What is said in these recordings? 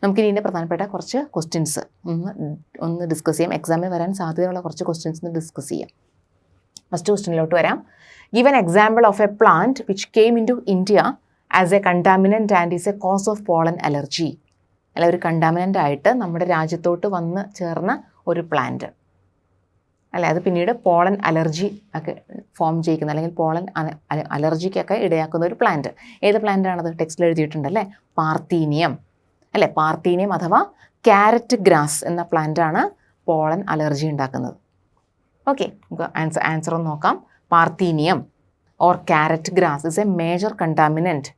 നമുക്കിനി ഇതിൻ്റെ പ്രധാനപ്പെട്ട കുറച്ച് ക്വസ്റ്റ്യൻസ് ഒന്ന് ഡിസ്കസ് ചെയ്യാം. എക്സാമിൽ വരാൻ സാധ്യതയുള്ള കുറച്ച് ക്വസ്റ്റ്യൻസ് ഒന്ന് ഡിസ്കസ് ചെയ്യാം. ഫസ്റ്റ് ക്വസ്റ്റ്യനിലോട്ട് വരാം. Give an example of a plant which came into India as a contaminant and is a cause of pollen allergy. അല്ല, ഒരു കണ്ടാമിനൻ്റ് ആയിട്ട് നമ്മുടെ രാജ്യത്തോട്ട് വന്ന് ചേർന്ന ഒരു പ്ലാന്റ് അല്ലെ, അത് പിന്നീട് പോളൻ അലർജി ഒക്കെ ഫോം ചെയ്യിക്കുന്ന അല്ലെങ്കിൽ പോളൻ അലർജിക്കൊക്കെ ഇടയാക്കുന്ന ഒരു പ്ലാന്റ്. ഏത് പ്ലാന്റ് ആണത്? ടെക്സ്റ്റിൽ എഴുതിയിട്ടുണ്ട് അല്ലേ, പാർത്തീനിയം അല്ലേ. പാർത്തീനിയം അഥവാ ക്യാരറ്റ് ഗ്രാസ് എന്ന പ്ലാന്റാണ് പോളൻ അലർജി ഉണ്ടാക്കുന്നത്. ഓക്കെ, നമുക്ക് ആൻസർ ഒന്ന് നോക്കാം. Parthenium or carrot grass is a major contaminant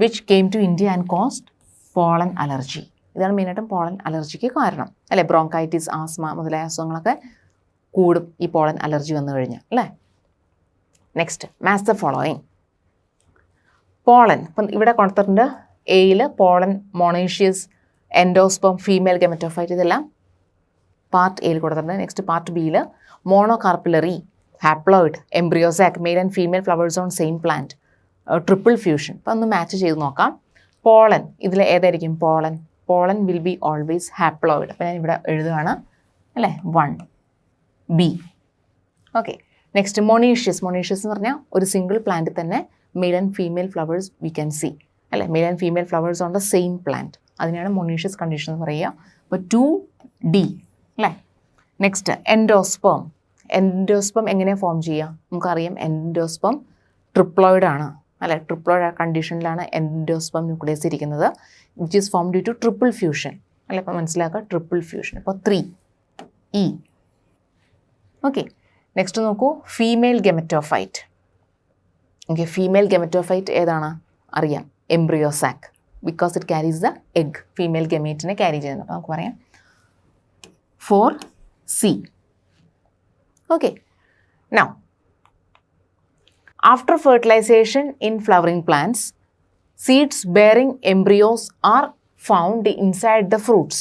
which came to India and caused pollen allergy. ഇതാണ് മെയിനായിട്ടും പോളൻ അലർജിക്ക് കാരണം അല്ലേ. ബ്രോങ്കൈറ്റിസ്, ആസ്മ മുതലായ അസുഖങ്ങളൊക്കെ കൂടും ഈ പോളൻ അലർജി വന്നു കഴിഞ്ഞാൽ അല്ലേ. Next, match the following. Pollen ഇപ്പം ഇവിടെ കൊടുത്തിട്ടുണ്ട്. എയിൽ പോളൻ, മോണേഷ്യസ്, എൻഡോസ്പെം, ഫീമെയിൽ ഗാമെറ്റോഫൈറ്റ്, ഇതെല്ലാം പാർട്ട് എയിൽ കൊടുത്തിട്ടുണ്ട്. നെക്സ്റ്റ് പാർട്ട് ബിയിൽ monocarpellary, haploid, embryo sac, male and female flowers on same plant, triple fusion. അപ്പം ഒന്ന് മാച്ച് ചെയ്ത് നോക്കാം. പോളൻ ഇതിൽ ഏതായിരിക്കും? Pollen will be always haploid. അപ്പം ഞാൻ ഇവിടെ എഴുതുകയാണ് അല്ലേ, 1 B. Okay, next monoecious. Monoecious എന്ന് പറഞ്ഞാൽ ഒരു സിംഗിൾ പ്ലാന്റിൽ തന്നെ male and female flowers we can see അല്ലേ, male and female flowers on the same plant. അതിനാണ് മൊണീഷ്യസ് കണ്ടീഷൻ എന്ന് പറയുക. അപ്പോൾ 2D അല്ലേ. നെക്സ്റ്റ് എൻഡോസ്പെം. എൻഡോസ്പെം എങ്ങനെയാണ് ഫോം ചെയ്യുക? നമുക്കറിയാം എൻഡോസ്പെം ട്രിപ്ലോയിഡ് ആണ് അല്ലേ. ട്രിപ്ലോയിഡ് കണ്ടീഷനിലാണ് എൻഡോസ്പെം ന്യൂക്ലിയസ് ഇരിക്കുന്നത്, which is form due to triple fusion അല്ലേ. അപ്പോൾ മനസ്സിലാക്കുക, ട്രിപ്പിൾ ഫ്യൂഷൻ. അപ്പോൾ 3E. ഓക്കെ, നെക്സ്റ്റ് നോക്കൂ, female gametophyte. Okay, female gametophyte ഏതാണ്? അറിയാം, embryo sac, because it carries the egg. Female ഗമേറ്റിനെ ക്യാരി ചെയ്യുന്നത്. അപ്പോൾ നമുക്ക് പറയാം 4C. Okay, now after fertilization in flowering plants, seeds bearing embryos are found inside the fruits.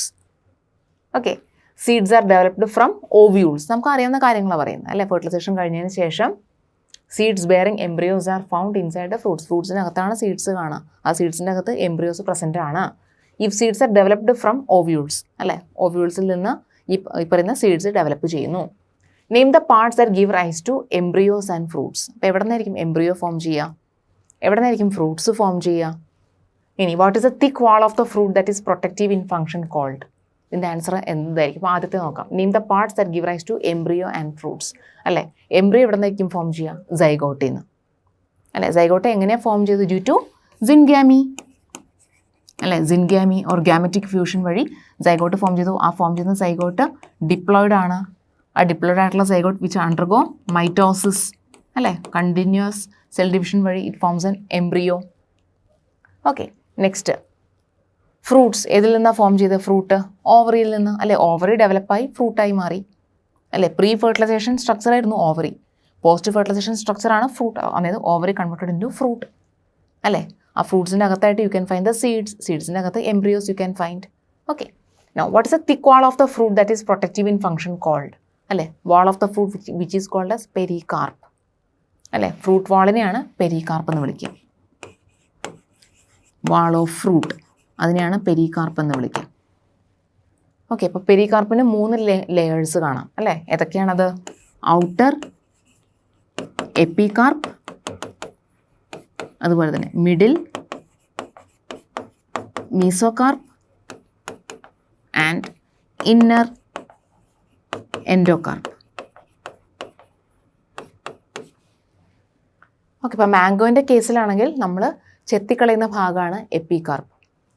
Okay, seeds are developed from ovules. നമുക്ക് അറിയാവുന്ന കാര്യങ്ങളാണ് പറയുന്നത് അല്ലേ. ഫെർട്ടിലൈസേഷൻ കഴിഞ്ഞതിന് ശേഷം seeds bearing embryos are found inside the fruits. ഫ്രൂട്ട്സിനകത്താണ് seeds കാണുക. ആ സീഡ്സിൻ്റെ അകത്ത് എംബ്രിയോസ് പ്രസൻ്റ് ആണ്. If seeds are developed from ovules അല്ലേ, ഓവ്യൂൾസിൽ നിന്ന് ഈ പറയുന്ന സീഡ്സ് ഡെവലപ്പ് ചെയ്യുന്നു. Name the parts that give rise to embryos and fruits. അപ്പോൾ എവിടെ നിന്നായിരിക്കും എംബ്രിയോ ഫോം ചെയ്യുക? എവിടെ നിന്നായിരിക്കും ഫ്രൂട്ട്സ് ഫോം ചെയ്യുക? ഇനി what is the thick wall of the fruit that is protective in function called? ഇതിൻ്റെ ആൻസർ എന്തായിരിക്കും? അപ്പോൾ ആദ്യത്തെ നോക്കാം. Name the parts that give rise to embryo and fruits അല്ലേ. എംബ്രിയോ എവിടെ നിന്നായിരിക്കും ഫോം ചെയ്യുക? സൈഗോട്ടിൽ നിന്ന് അല്ലേ. സൈഗോട്ട് എങ്ങനെയാണ് ഫോം ചെയ്തത്? ഡ്യൂ ടു സിൻഗാമി അല്ലേ. സിൻഗാമി ഓർ ഗാമറ്റിക് ഫ്യൂഷൻ വഴി സൈഗോട്ട് ഫോം ചെയ്തു. ആ ഫോം ചെയ്യുന്ന സൈഗോട്ട് ഡിപ്ലോയിഡ് ആണ്. ആ ഡിപ്ലോയിഡ് ആയിട്ടുള്ള സൈഗോട്ട് വിച്ച് അണ്ടർഗോ മൈറ്റോസിസ് അല്ലേ, കണ്ടിന്യൂസ് സെൽ ഡിവിഷൻ വഴി it forms N embryo. Okay, next fruits ഏതിൽ നിന്നാണ് ഫോം ചെയ്തത്? ഫ്രൂട്ട് ഓവറിയിൽ നിന്ന് അല്ലേ. ഓവറി ഡെവലപ്പായി ഫ്രൂട്ടായി മാറി അല്ലേ. പ്രീ ഫെർട്ടിലൈസേഷൻ സ്ട്രക്ചറായിരുന്നു ഓവറി, പോസ്റ്റ് ഫെർട്ടിലൈസേഷൻ സ്ട്രക്ചറാണ് ഫ്രൂട്ട്. അതായത് ovary converted into fruit അല്ലേ. ആ ഫ്രൂട്ട്സിൻ്റെ അകത്തായിട്ട് you can find the seeds, സീഡ്സിൻ്റെ അകത്ത് embryos you can find. Okay, now what is the thick wall of the fruit that is protective in function called അല്ലേ. Wall of the fruit which is called as pericarp അല്ലേ. Fruit വാളിനെയാണ് pericarp എന്ന് വിളിക്കുക. Wall of fruit അതിനെയാണ് pericarp എന്ന് വിളിക്കുക. Okay, അപ്പോൾ പെരികാർപ്പിന് 3 layers കാണാം അല്ലേ. ഏതൊക്കെയാണത്? ഔട്ടർ എപ്പികാർപ്പ്, അതുപോലെ തന്നെ middle mesocarp and inner endocarp. Okay, ഇപ്പോൾ മാംഗോൻ്റെ കേസിലാണെങ്കിൽ നമ്മൾ ചെത്തിക്കളയുന്ന ഭാഗമാണ് എപ്പികാർപ്പ്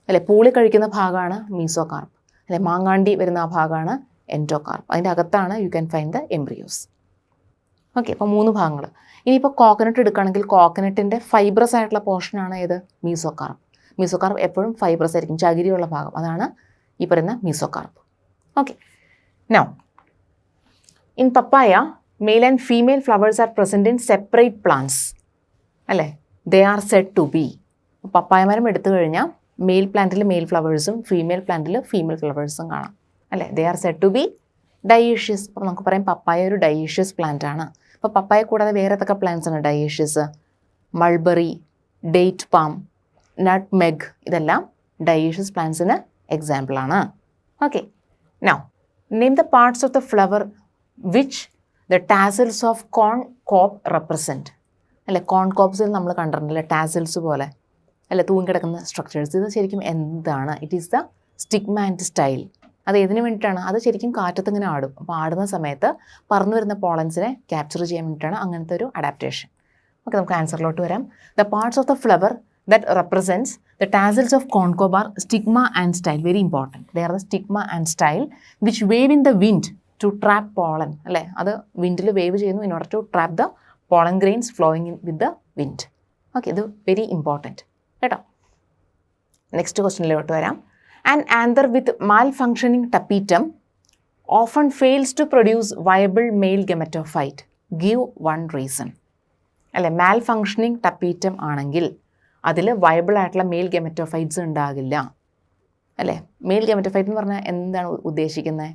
അല്ലെ. പൂളി കഴിക്കുന്ന ഭാഗമാണ് മീസോകാർപ്പ് അല്ലെ. മാങ്ങാണ്ടി വരുന്ന ആ ഭാഗമാണ് എൻഡോകാർപ്പ്. അതിൻ്റെ അകത്താണ് U can find the embryos. Okay, അപ്പോൾ 3 ഭാഗങ്ങൾ. ഇനിയിപ്പോൾ കോക്കനട്ട് എടുക്കുകയാണെങ്കിൽ കോക്കനട്ടിൻ്റെ ഫൈബ്രസ് ആയിട്ടുള്ള പോർഷനാണ് ഏത്? മീസോകാർപ്പ്. മീസോകാർപ്പ് എപ്പോഴും ഫൈബ്രസ് ആയിരിക്കും, ചകിരിയുള്ള ഭാഗം, അതാണ് ഈ പറയുന്ന mesocarp. Okay, now in papaya male and female flowers are present in separate plants അല്ലേ. They are said to be. പപ്പായ മരം എടുത്തു കഴിഞ്ഞാൽ മെയിൽ പ്ലാന്റിൽ മെയിൽ ഫ്ലവേഴ്സും ഫീമെയിൽ പ്ലാന്റിൽ ഫീമെയിൽ ഫ്ലവേഴ്സും കാണാം അല്ലേ. They are said to be dioecious. അപ്പോൾ നമുക്ക് പറയാം പപ്പായ ഒരു ഡയേഷ്യസ് പ്ലാന്റ് ആണ്. അപ്പോൾ പപ്പായ കൂടാതെ വേറെ ഏതൊക്കെ പ്ലാന്റ്സ് ആണ് dioecious? Mulberry, date palm, nutmeg, ഇതെല്ലാം ഡയേഷ്യസ് പ്ലാന്റ്സിന് എക്സാമ്പിൾ ആണ്. Okay, now name the parts of the flower which the tassels of corn cob represent. അല്ലെ, കോൺ കോപ്സിൽ നമ്മൾ കണ്ടിട്ടുണ്ടല്ലേ ടാസൽസ് പോലെ അല്ലെ തൂങ്ങിക്കിടക്കുന്ന സ്ട്രക്ചേഴ്സ്. ഇത് ശരിക്കും എന്താണ്? It is the stigma and style. അത് ഏതിനു വേണ്ടിയിട്ടാണ്? അത് ശരിക്കും കാറ്റത്ത് ഇങ്ങനെ ആടും. അപ്പോൾ ആടുന്ന സമയത്ത് പറന്നു വരുന്ന പോളൻസിനെ ക്യാപ്ചർ ചെയ്യാൻ വേണ്ടിയിട്ടാണ് അങ്ങനത്തെ ഒരു അഡാപ്റ്റേഷൻ. ഓക്കെ, നമുക്ക് ആൻസറിലോട്ട് വരാം. The parts of the flower that represents the tassels of corncob are stigma and style. Very important. They are the stigma and style which wave in the wind to trap pollen. അല്ലേ, അത് വിൻഡിൽ wave ചെയ്യുന്നു in order to trap the pollen grains flowing in with the wind. Okay, ഇത് very important കേട്ടോ. Next ക്വസ്റ്റ്യനിലോട്ട് വരാം. An anther with malfunctioning tapetum often fails to produce viable male gametophyte. Give one reason. അല്ലെ, malfunctioning tapetum ആണെങ്കിൽ അതിൽ viable ആയിട്ടുള്ള mail ഗെമറ്റോഫൈറ്റ്സ് ഉണ്ടാകില്ല. അല്ലേ, മെയിൽ ഗെമറ്റോഫൈറ്റ് എന്ന് പറഞ്ഞാൽ എന്താണ് ഉദ്ദേശിക്കുന്നത്?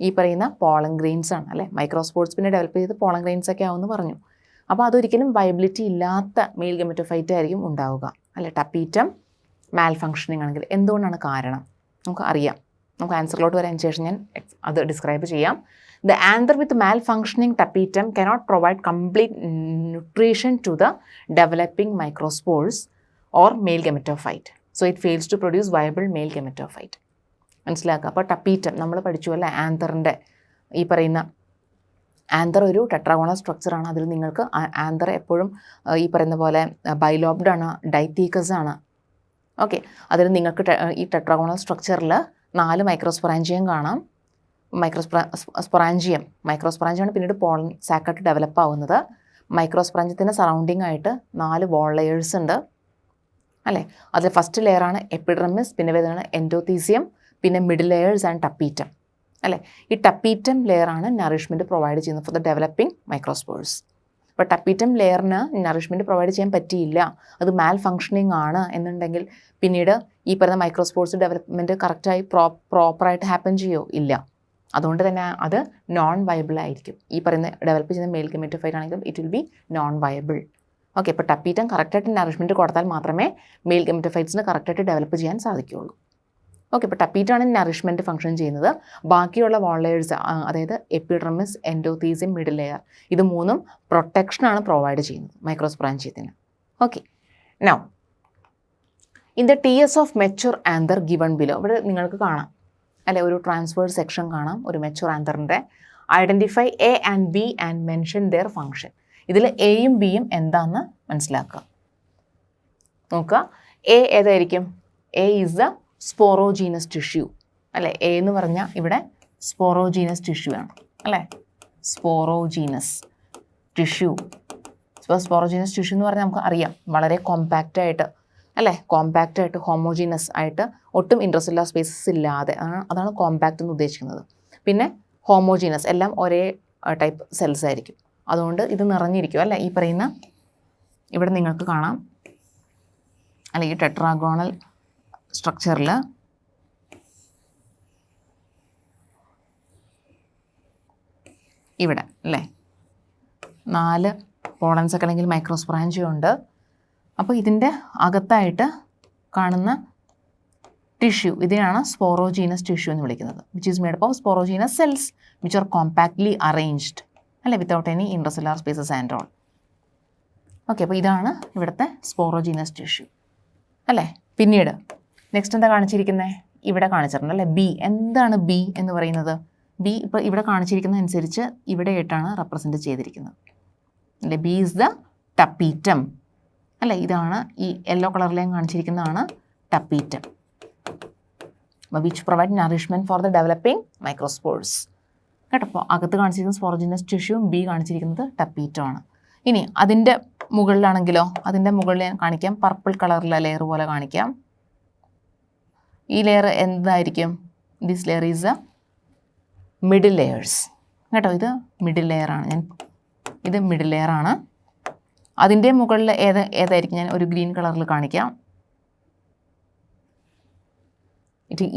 ഈ പറയുന്ന പോളൻ ഗ്രെയിൻസ് ആണ്. അല്ലേ, മൈക്രോസ്പോർട്സ് പിന്നെ ഡെവലപ്പ് ചെയ്ത് പോളൻ ഗ്രെയിൻസ് ഒക്കെ ആവുമെന്ന് പറഞ്ഞു. അപ്പോൾ അതൊരിക്കലും വയബിലിറ്റി ഇല്ലാത്ത മെയിൽ ഗെമറ്റോഫൈറ്റ് ആയിരിക്കും ഉണ്ടാവുക. അല്ലെ, ടപ്പീറ്റം മാൽഫങ്ഷനിങ് ആണെങ്കിൽ എന്തുകൊണ്ടാണ് കാരണം? നമുക്ക് അറിയാം. നമുക്ക് ആൻസറിലോട്ട് വരാൻ ശേഷം ഞാൻ അത് ഡിസ്ക്രൈബ് ചെയ്യാം. The anther with malfunctioning tapetum cannot provide complete nutrition to the developing microspores or male gametophyte. So it fails to produce viable male gametophyte. മനസ്സിലാക്കുക. അപ്പോൾ ടപ്പീറ്റം നമ്മൾ പഠിച്ചു അല്ലേ, ആന്തറിൻ്റെ ഈ പറയുന്ന ആന്തർ ഒരു ടെട്രാഗോണൽ സ്ട്രക്ചറാണ്. അതിൽ നിങ്ങൾക്ക് ആന്തർ എപ്പോഴും ഈ പറയുന്ന പോലെ ബൈലോബ്ഡ് ആണ്, ഡൈത്തീക്കസ് ആണ്. ഓക്കെ, അതിൽ നിങ്ങൾക്ക് ഈ ടെട്രാഗോണൽ സ്ട്രക്ചറിൽ 4 മൈക്രോസ്പൊറാഞ്ചിയം കാണാം. മൈക്രോസ്പൊറാഞ്ചിയമാണ് പിന്നീട് പോളൻ സാക്കായിട്ട് ഡെവലപ്പ് ആവുന്നത്. മൈക്രോസ്പൊറാഞ്ചിയത്തിൻ്റെ സറൗണ്ടിങ് ആയിട്ട് 4 വോൾ ലെയേഴ്സ് ഉണ്ട്. അല്ലേ, അതിൽ ഫസ്റ്റ് ലെയറാണ് എപ്പിഡെർമിസ്, പിന്നെ വരുന്നതാണ് എൻഡോത്തീസിയം, പിന്നെ മിഡിൽ ലെയേഴ്സ് ആൻഡ് ടപ്പീറ്റം. അല്ലേ, ഈ ടപ്പീറ്റം ലെയറാണ് നറിഷ്മെൻറ്റ് പ്രൊവൈഡ് ചെയ്യുന്നത് ഫോർ ദ ഡെവലപ്പിംഗ് മൈക്രോസ്പോർസ്. അപ്പോൾ ടപ്പീറ്റം ലെയറിന് നറിഷ്മെൻറ്റ് പ്രൊവൈഡ് ചെയ്യാൻ പറ്റിയില്ല, അത് മാൽ ഫങ്ഷനിങ് ആണ് എന്നുണ്ടെങ്കിൽ പിന്നീട് ഈ പറയുന്ന മൈക്രോസ്പോർട്സ് ഡെവലപ്മെൻറ്റ് കറക്റ്റായി പ്രോപ്പറായിട്ട് ഹാപ്പൻ ചെയ്യുമോ? ഇല്ല. അതുകൊണ്ട് തന്നെ അത് നോൺ വയബിൾ ആയിരിക്കും. ഈ പറയുന്ന ഡെവലപ്പ് ചെയ്യുന്ന മെയിൽ ഗെമറ്റോഫൈറ്റ് ആണെങ്കിലും it will be non viable. Okay, ഇപ്പോൾ ടപ്പീറ്റം കറക്റ്റായിട്ട് നറിഷ്മെൻറ്റ് കൊടുത്താൽ മാത്രമേ മെയിൽ ഗെമറ്റോഫൈറ്റ്സിന് കറക്റ്റായിട്ട് ഡെവലപ്പ് ചെയ്യാൻ സാധിക്കുകയുള്ളൂ. ഓക്കെ, ഇപ്പോൾ ടപ്പീറ്റാണ് നറിഷ്മെൻറ്റ് ഫംഗ്ഷൻ ചെയ്യുന്നത്. ബാക്കിയുള്ള വോൾ ലെയേഴ്സ് അതായത് എപ്പിഡെർമിസ്, എൻഡോത്തീസിയം, മിഡിൽ ലെയർ, ഇത് 3ഉം പ്രൊട്ടക്ഷനാണ് പ്രൊവൈഡ് ചെയ്യുന്നത് മൈക്രോസ്പൊറാഞ്ചിയത്തിന്. Okay, now in the TS of mature anther given below. ഇവിടെ നിങ്ങൾക്ക് കാണാം അല്ലെ, ഒരു ട്രാൻസ്ഫേർഡ് സെക്ഷൻ കാണാം ഒരു മെച്യൂർ ആന്തറിൻ്റെ. Identify A and B and mention their function. ഇതിൽ എയും ബിയും എന്താണെന്ന് മനസ്സിലാക്കുക. നോക്കുക, എ ഏതായിരിക്കും? A is the sporogenous tissue. അല്ലേ, എ എന്ന് പറഞ്ഞാൽ ഇവിടെ സ്പോറോജീനസ് ടിഷ്യൂ ആണ്. അല്ലേ, സ്പോറോജീനസ് ടിഷ്യൂ. ഇപ്പോൾ സ്പോറോജീനസ് ടിഷ്യൂ എന്ന് പറഞ്ഞാൽ നമുക്ക് അറിയാം വളരെ കോമ്പാക്റ്റായിട്ട്, അല്ലേ, കോമ്പാക്റ്റായിട്ട് ഹോമോജീനസ് ആയിട്ട് ഒട്ടും ഇൻട്രസെല്ലുലാർ സ്പേസസ് ഇല്ലാതെ, അതാണ് കോമ്പാക്റ്റ് എന്ന് ഉദ്ദേശിക്കുന്നത്. പിന്നെ ഹോമോജീനസ്, എല്ലാം ഒരേ ടൈപ്പ് സെൽസ് ആയിരിക്കും. അതുകൊണ്ട് ഇത് നിറഞ്ഞിരിക്കും. അല്ലേ, ഈ പറയുന്ന ഇവിടെ നിങ്ങൾക്ക് കാണാം അല്ലെ, ഈ ടെട്രാഗോണൽ സ്ട്രക്ചറിൽ ഇവിടെ അല്ലേ 4 പോളൻസൊക്കെ അല്ലെങ്കിൽ മൈക്രോസ്പൊറാഞ്ചിയം ഉണ്ട്. അപ്പോൾ ഇതിൻ്റെ അകത്തായിട്ട് കാണുന്ന ടിഷ്യൂ ഇതിനാണ് സ്പോറോജീനസ് ടിഷ്യൂ എന്ന് വിളിക്കുന്നത്. Which is made up of sporogenous cells which are compactly arranged, അല്ലെ, without any intercellular spaces and all. Okay, അപ്പോൾ ഇതാണ് ഇവിടുത്തെ സ്പോറോജീനസ് ടിഷ്യൂ. അല്ലേ, പിന്നീട് നെക്സ്റ്റ് എന്താ കാണിച്ചിരിക്കുന്നത്? ഇവിടെ കാണിച്ചിട്ടുണ്ട് അല്ലേ, ബി. എന്താണ് ബി എന്ന് പറയുന്നത്? ബി ഇപ്പോൾ ഇവിടെ കാണിച്ചിരിക്കുന്ന അനുസരിച്ച് ഇവിടെ ആയിട്ടാണ് റെപ്രസെൻറ്റ് ചെയ്തിരിക്കുന്നത്. അല്ലേ, ബി ഈസ് ദ ടപ്പീറ്റം. അല്ലേ, ഇതാണ് ഈ യെല്ലോ കളറിലേയും കാണിച്ചിരിക്കുന്നതാണ് tapetum. Which provide nourishment for the developing microspores. കേട്ടോ, അപ്പോൾ അകത്ത് കാണിച്ചിരിക്കുന്നത് സ്പോറോജീനസ് ടിഷ്യൂവും ബി കാണിച്ചിരിക്കുന്നത് ടപ്പീറ്റം ആണ്. ഇനി അതിൻ്റെ മുകളിലാണെങ്കിലോ, അതിൻ്റെ മുകളിൽ ഞാൻ കാണിക്കാം, പർപ്പിൾ കളറിലെ ലെയർ പോലെ കാണിക്കാം. ഈ ലെയർ എന്തായിരിക്കും? This layer is A middle layers. കേട്ടോ, ഇത് മിഡിൽ ലെയറാണ്. ഇത് മിഡിൽ ലെയറാണ്. അതിൻ്റെ മുകളിൽ ഏതായിരിക്കും? ഞാൻ ഒരു ഗ്രീൻ കളറിൽ കാണിക്കാം.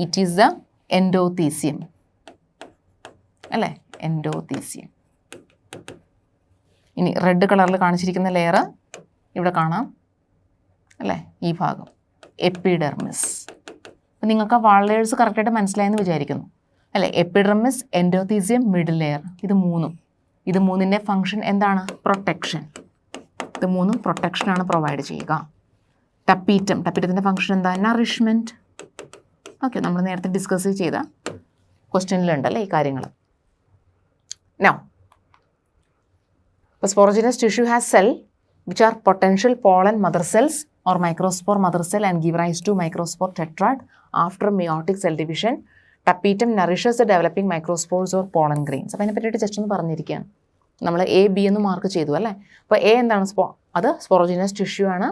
It is the endothecium. അല്ലേ, എൻഡോത്തീസിയം. ഇനി റെഡ് കളറിൽ കാണിച്ചിരിക്കുന്ന ലെയർ ഇവിടെ കാണാം. അല്ലേ, ഈ ഭാഗം എപ്പിഡെർമിസ്. അപ്പോൾ നിങ്ങൾക്ക് ആ വാൾ ലെയേഴ്സ് കറക്റ്റായിട്ട് മനസ്സിലായെന്ന് വിചാരിക്കുന്നു അല്ലേ. എപ്പിഡെർമിസ്, എൻഡോത്തീസിയം, മിഡിൽ ലെയർ, ഇത് മൂന്നിൻ്റെ ഫംഗ്ഷൻ എന്താണ്? പ്രൊട്ടക്ഷൻ. ഇത് മൂന്നും പ്രൊട്ടക്ഷനാണ് പ്രൊവൈഡ് ചെയ്യുക. ടപ്പീറ്റത്തിൻ്റെ ഫംഗ്ഷൻ എന്താ? നറിഷ്മെൻറ്റ്. ഓക്കെ, നമ്മൾ നേരത്തെ ഡിസ്കസ് ചെയ്ത ക്വസ്റ്റ്യനിലുണ്ടല്ലേ ഈ കാര്യങ്ങൾ. Now sporogenous tissue has cell which are potential pollen mother cells or microspore mother cell and give rise to microspore tetrad after meiotic cell division. Tapetum nourishes the developing microspores or pollen grains. അപ്പോൾ അതിനെ പറ്റിയിട്ട് just ഒന്ന് പറഞ്ഞിരിക്കുകയാണ്. നമ്മൾ A B എന്ന് mark ചെയ്തു അല്ലേ. അപ്പോൾ എ എന്താണ്? അത് സ്പോറോജിനസ് ടിഷ്യൂ ആണ്.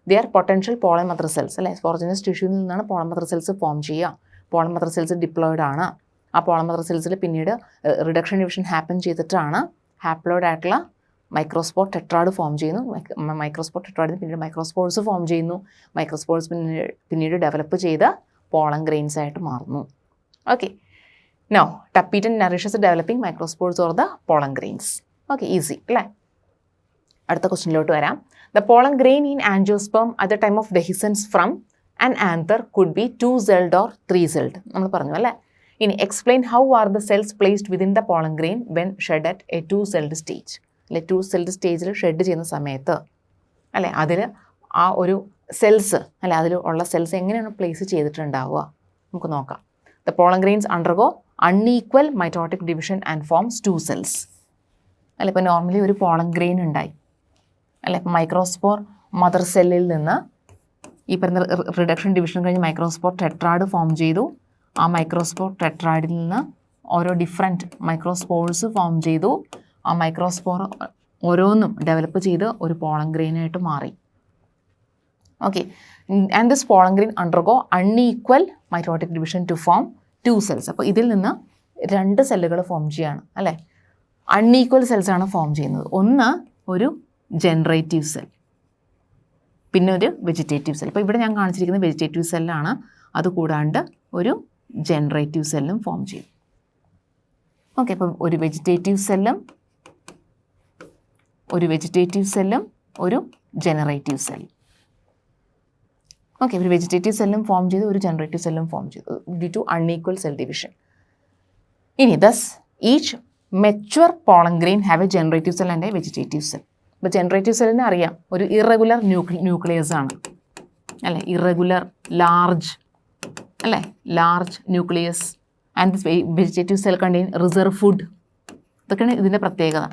They are potential pollen mother cells അല്ലേ. സ്പോറോജിനസ് ടിഷ്യൂവിൽ നിന്നാണ് പോളൻ മദർ സെൽസ് ഫോം ചെയ്യുക. പോളൻ മദർ സെൽസ് ഡിപ്ലോയിഡ് ആണ്. ആ പോളൻ മദർ സെൽസിൽ പിന്നീട് റിഡക്ഷൻ ഡിവിഷൻ ഹാപ്പൻ ചെയ്തിട്ടാണ് ഹാപ്ലോയിഡ് ആയിട്ടുള്ള മൈക്രോസ്പോർ ടെട്രാഡ് ഫോം ചെയ്യുന്നു. മൈക്രോസ്പോർ ടെട്രാഡിന് പിന്നീട് മൈക്രോസ്പോർസ് ഫോം ചെയ്യുന്നു. മൈക്രോസ്പോർസ് പിന്നീട് ഡെവലപ്പ് ചെയ്ത പോളൻ ഗ്രെയിൻസ് ആയിട്ട് മാറുന്നു. Okay, no tapetum nourishes developing microspores or the pollen grains. Okay, easy അല്ലേ. അടുത്ത ക്വസ്റ്റ്യനിലോട്ട് വരാം. The pollen grain in angiosperm at the time of dehiscence from an anther could be 2-celled or 3-celled. നമ്മൾ പറഞ്ഞു അല്ലേ. ഇനി explain how are the cells placed within the pollen grain when shed at a 2-celled stage അല്ലെ. 2-celled സ്റ്റേജിൽ shed ചെയ്യുന്ന സമയത്ത് അല്ലേ അതിൽ ആ ഒരു സെൽസ് അല്ലെ അതിൽ ഉള്ള സെൽസ് എങ്ങനെയാണ് പ്ലേസ് ചെയ്തിട്ടുണ്ടാവുക നമുക്ക് നോക്കാം. The pollen grains undergo unequal mitotic division and forms 2 cells അല്ലെ. ഇപ്പോൾ നോർമലി ഒരു പോളൻ ഗ്രെയിൻ ഉണ്ടായി അല്ലെ. ഇപ്പോൾ മൈക്രോസ്പോർ മദർ സെല്ലിൽ നിന്ന് ഈ പറയുന്ന റിഡക്ഷൻ ഡിവിഷൻ കഴിഞ്ഞ് മൈക്രോസ്പോർ ടെട്രാഡ് ഫോം ചെയ്തു. ആ മൈക്രോസ്പോർ ടെട്രാഡിൽ നിന്ന് ഓരോ ഡിഫറെൻറ്റ് മൈക്രോസ്പോർസ് ഫോം ചെയ്തു. ആ മൈക്രോസ്പോർ ഓരോന്നും ഡെവലപ്പ് ചെയ്ത് ഒരു പോളൻ ഗ്രെയിനായിട്ട് മാറി. Okay, and this pollen grain undergo unequal mitotic division to form 2 cells. അപ്പോൾ ഇതിൽ നിന്ന് 2 സെല്ലുകൾ ഫോം ചെയ്യുകയാണ് അല്ലേ. അൺഈക്വൽ സെൽസാണ് ഫോം ചെയ്യുന്നത്. ഒന്ന് ഒരു ജനറേറ്റീവ് സെൽ, പിന്നെ ഒരു വെജിറ്റേറ്റീവ് സെൽ. അപ്പോൾ ഇവിടെ ഞാൻ കാണിച്ചിരിക്കുന്നത് വെജിറ്റേറ്റീവ് സെല്ലാണ്. അതുകൂടാണ്ട് ഒരു ജനറേറ്റീവ് സെല്ലും ഫോം ചെയ്യും. ഓക്കെ, അപ്പം ഒരു വെജിറ്റേറ്റീവ് സെല്ലും ഒരു ജനറേറ്റീവ് സെല്ലും. ഓക്കെ, ഒരു വെജിറ്റേറ്റീവ് സെല്ലും ഫോം ചെയ്തു, ഒരു ജനറേറ്റീവ് സെല്ലും ഫോം ചെയ്തു due to unequal cell division. ഇനി thus each mature pollen grain have a generative cell and a vegetative cell. ഇപ്പോൾ ജനറേറ്റീവ് സെല്ലിനെ അറിയാം ഒരു ഇറഗുലർ ന്യൂക്ലിയസ് ആണ് അല്ലേ. Irregular large nucleus. And this vegetative cell contain reserve food. ഇതൊക്കെയാണ് ഇതിൻ്റെ പ്രത്യേകത.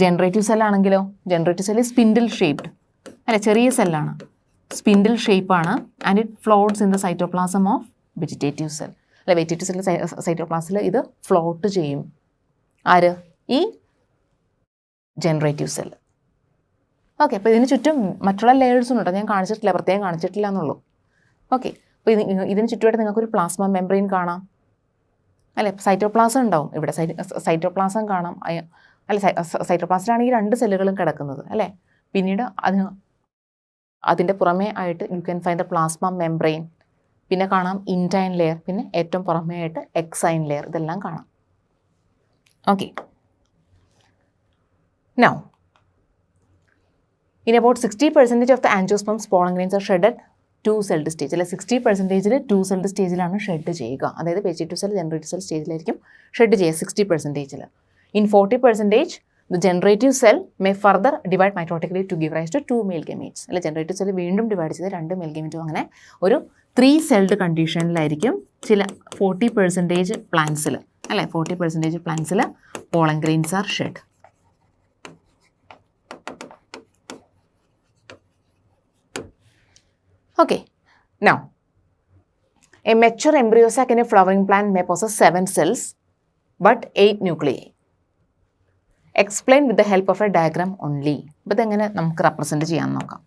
ജനറേറ്റീവ് സെല്ലാണെങ്കിലോ ജനറേറ്റീവ് സെല്ല് സ്പിൻഡിൽ ഷേപ്ഡ് അല്ലെ, ചെറിയ സെല്ലാണ്, സ്പിൻഡിൽ ഷേപ്പാണ്. And it floats in the cytoplasm of vegetative cell അല്ലെ. വെജിറ്റേറ്റീവ് സെല്ലിൻ്റെ സൈറ്റോപ്ലാസിൽ ഇത് ഫ്ലോട്ട് ചെയ്യും. ആര്? ഈ ജനറേറ്റീവ് സെൽ. ഓക്കെ, അപ്പോൾ ഇതിന് ചുറ്റും മറ്റുള്ള ലെയേഴ്സും ഉണ്ട്, ഞാൻ പ്രത്യേകം കാണിച്ചിട്ടില്ല എന്നുള്ളൂ. ഓക്കെ, അപ്പോൾ ഇതിന് ചുറ്റുമായിട്ട് നിങ്ങൾക്കൊരു പ്ലാസ്മ മെംബ്രെയിൻ കാണാം അല്ലെ. സൈറ്റോപ്ലാസം ഉണ്ടാവും ഇവിടെ, സൈറ്റോപ്ലാസം കാണാം അല്ലെ. സൈറ്റോപ്ലാസിലാണ് ഈ 2 സെല്ലുകളും കിടക്കുന്നത് അല്ലേ. പിന്നീട് അതിൻ്റെ പുറമേ ആയിട്ട് U can find the plasma membrane. പിന്നെ കാണാം ഇൻറ്റൈൻ ലെയർ, പിന്നെ ഏറ്റവും പുറമേ ആയിട്ട് എക്സൈൻ ലെയർ. ഇതെല്ലാം കാണാം. Okay, now in about 60% of the angiosperms pollen grains are shed at 2-celled stage അല്ലെ. 60% 2-celled സ്റ്റേജിലാണ് ഷെഡ് ചെയ്യുക. അതായത് വെജിറ്റേറ്റീവ് സെൽ ജനറേറ്റീവ് സെൽ സ്റ്റേജിലായിരിക്കും ഷെഡ് ചെയ്യുക 60%. In 40% the generative cell may further divide mitotically to give rise to 2 male gametes അല്ലെ. Generative cell വീണ്ടും divide ചെയ്ത് 2 mail ഗമേറ്റും അങ്ങനെ ഒരു 3-celled കണ്ടീഷനിലായിരിക്കും ചില 40% പ്ലാന്റ്സിൽ അല്ലെ. 40% പ്ലാന്റ്സിൽ pollen grains are shed. Okay, now a mature embryo sac in a flowering plant may possess 7 cells but 8 nuclei. Explain with the help of a diagram only. അപ്പോൾ ഇതെങ്ങനെ നമുക്ക് റെപ്രസെൻറ്റ് ചെയ്യാൻ നോക്കാം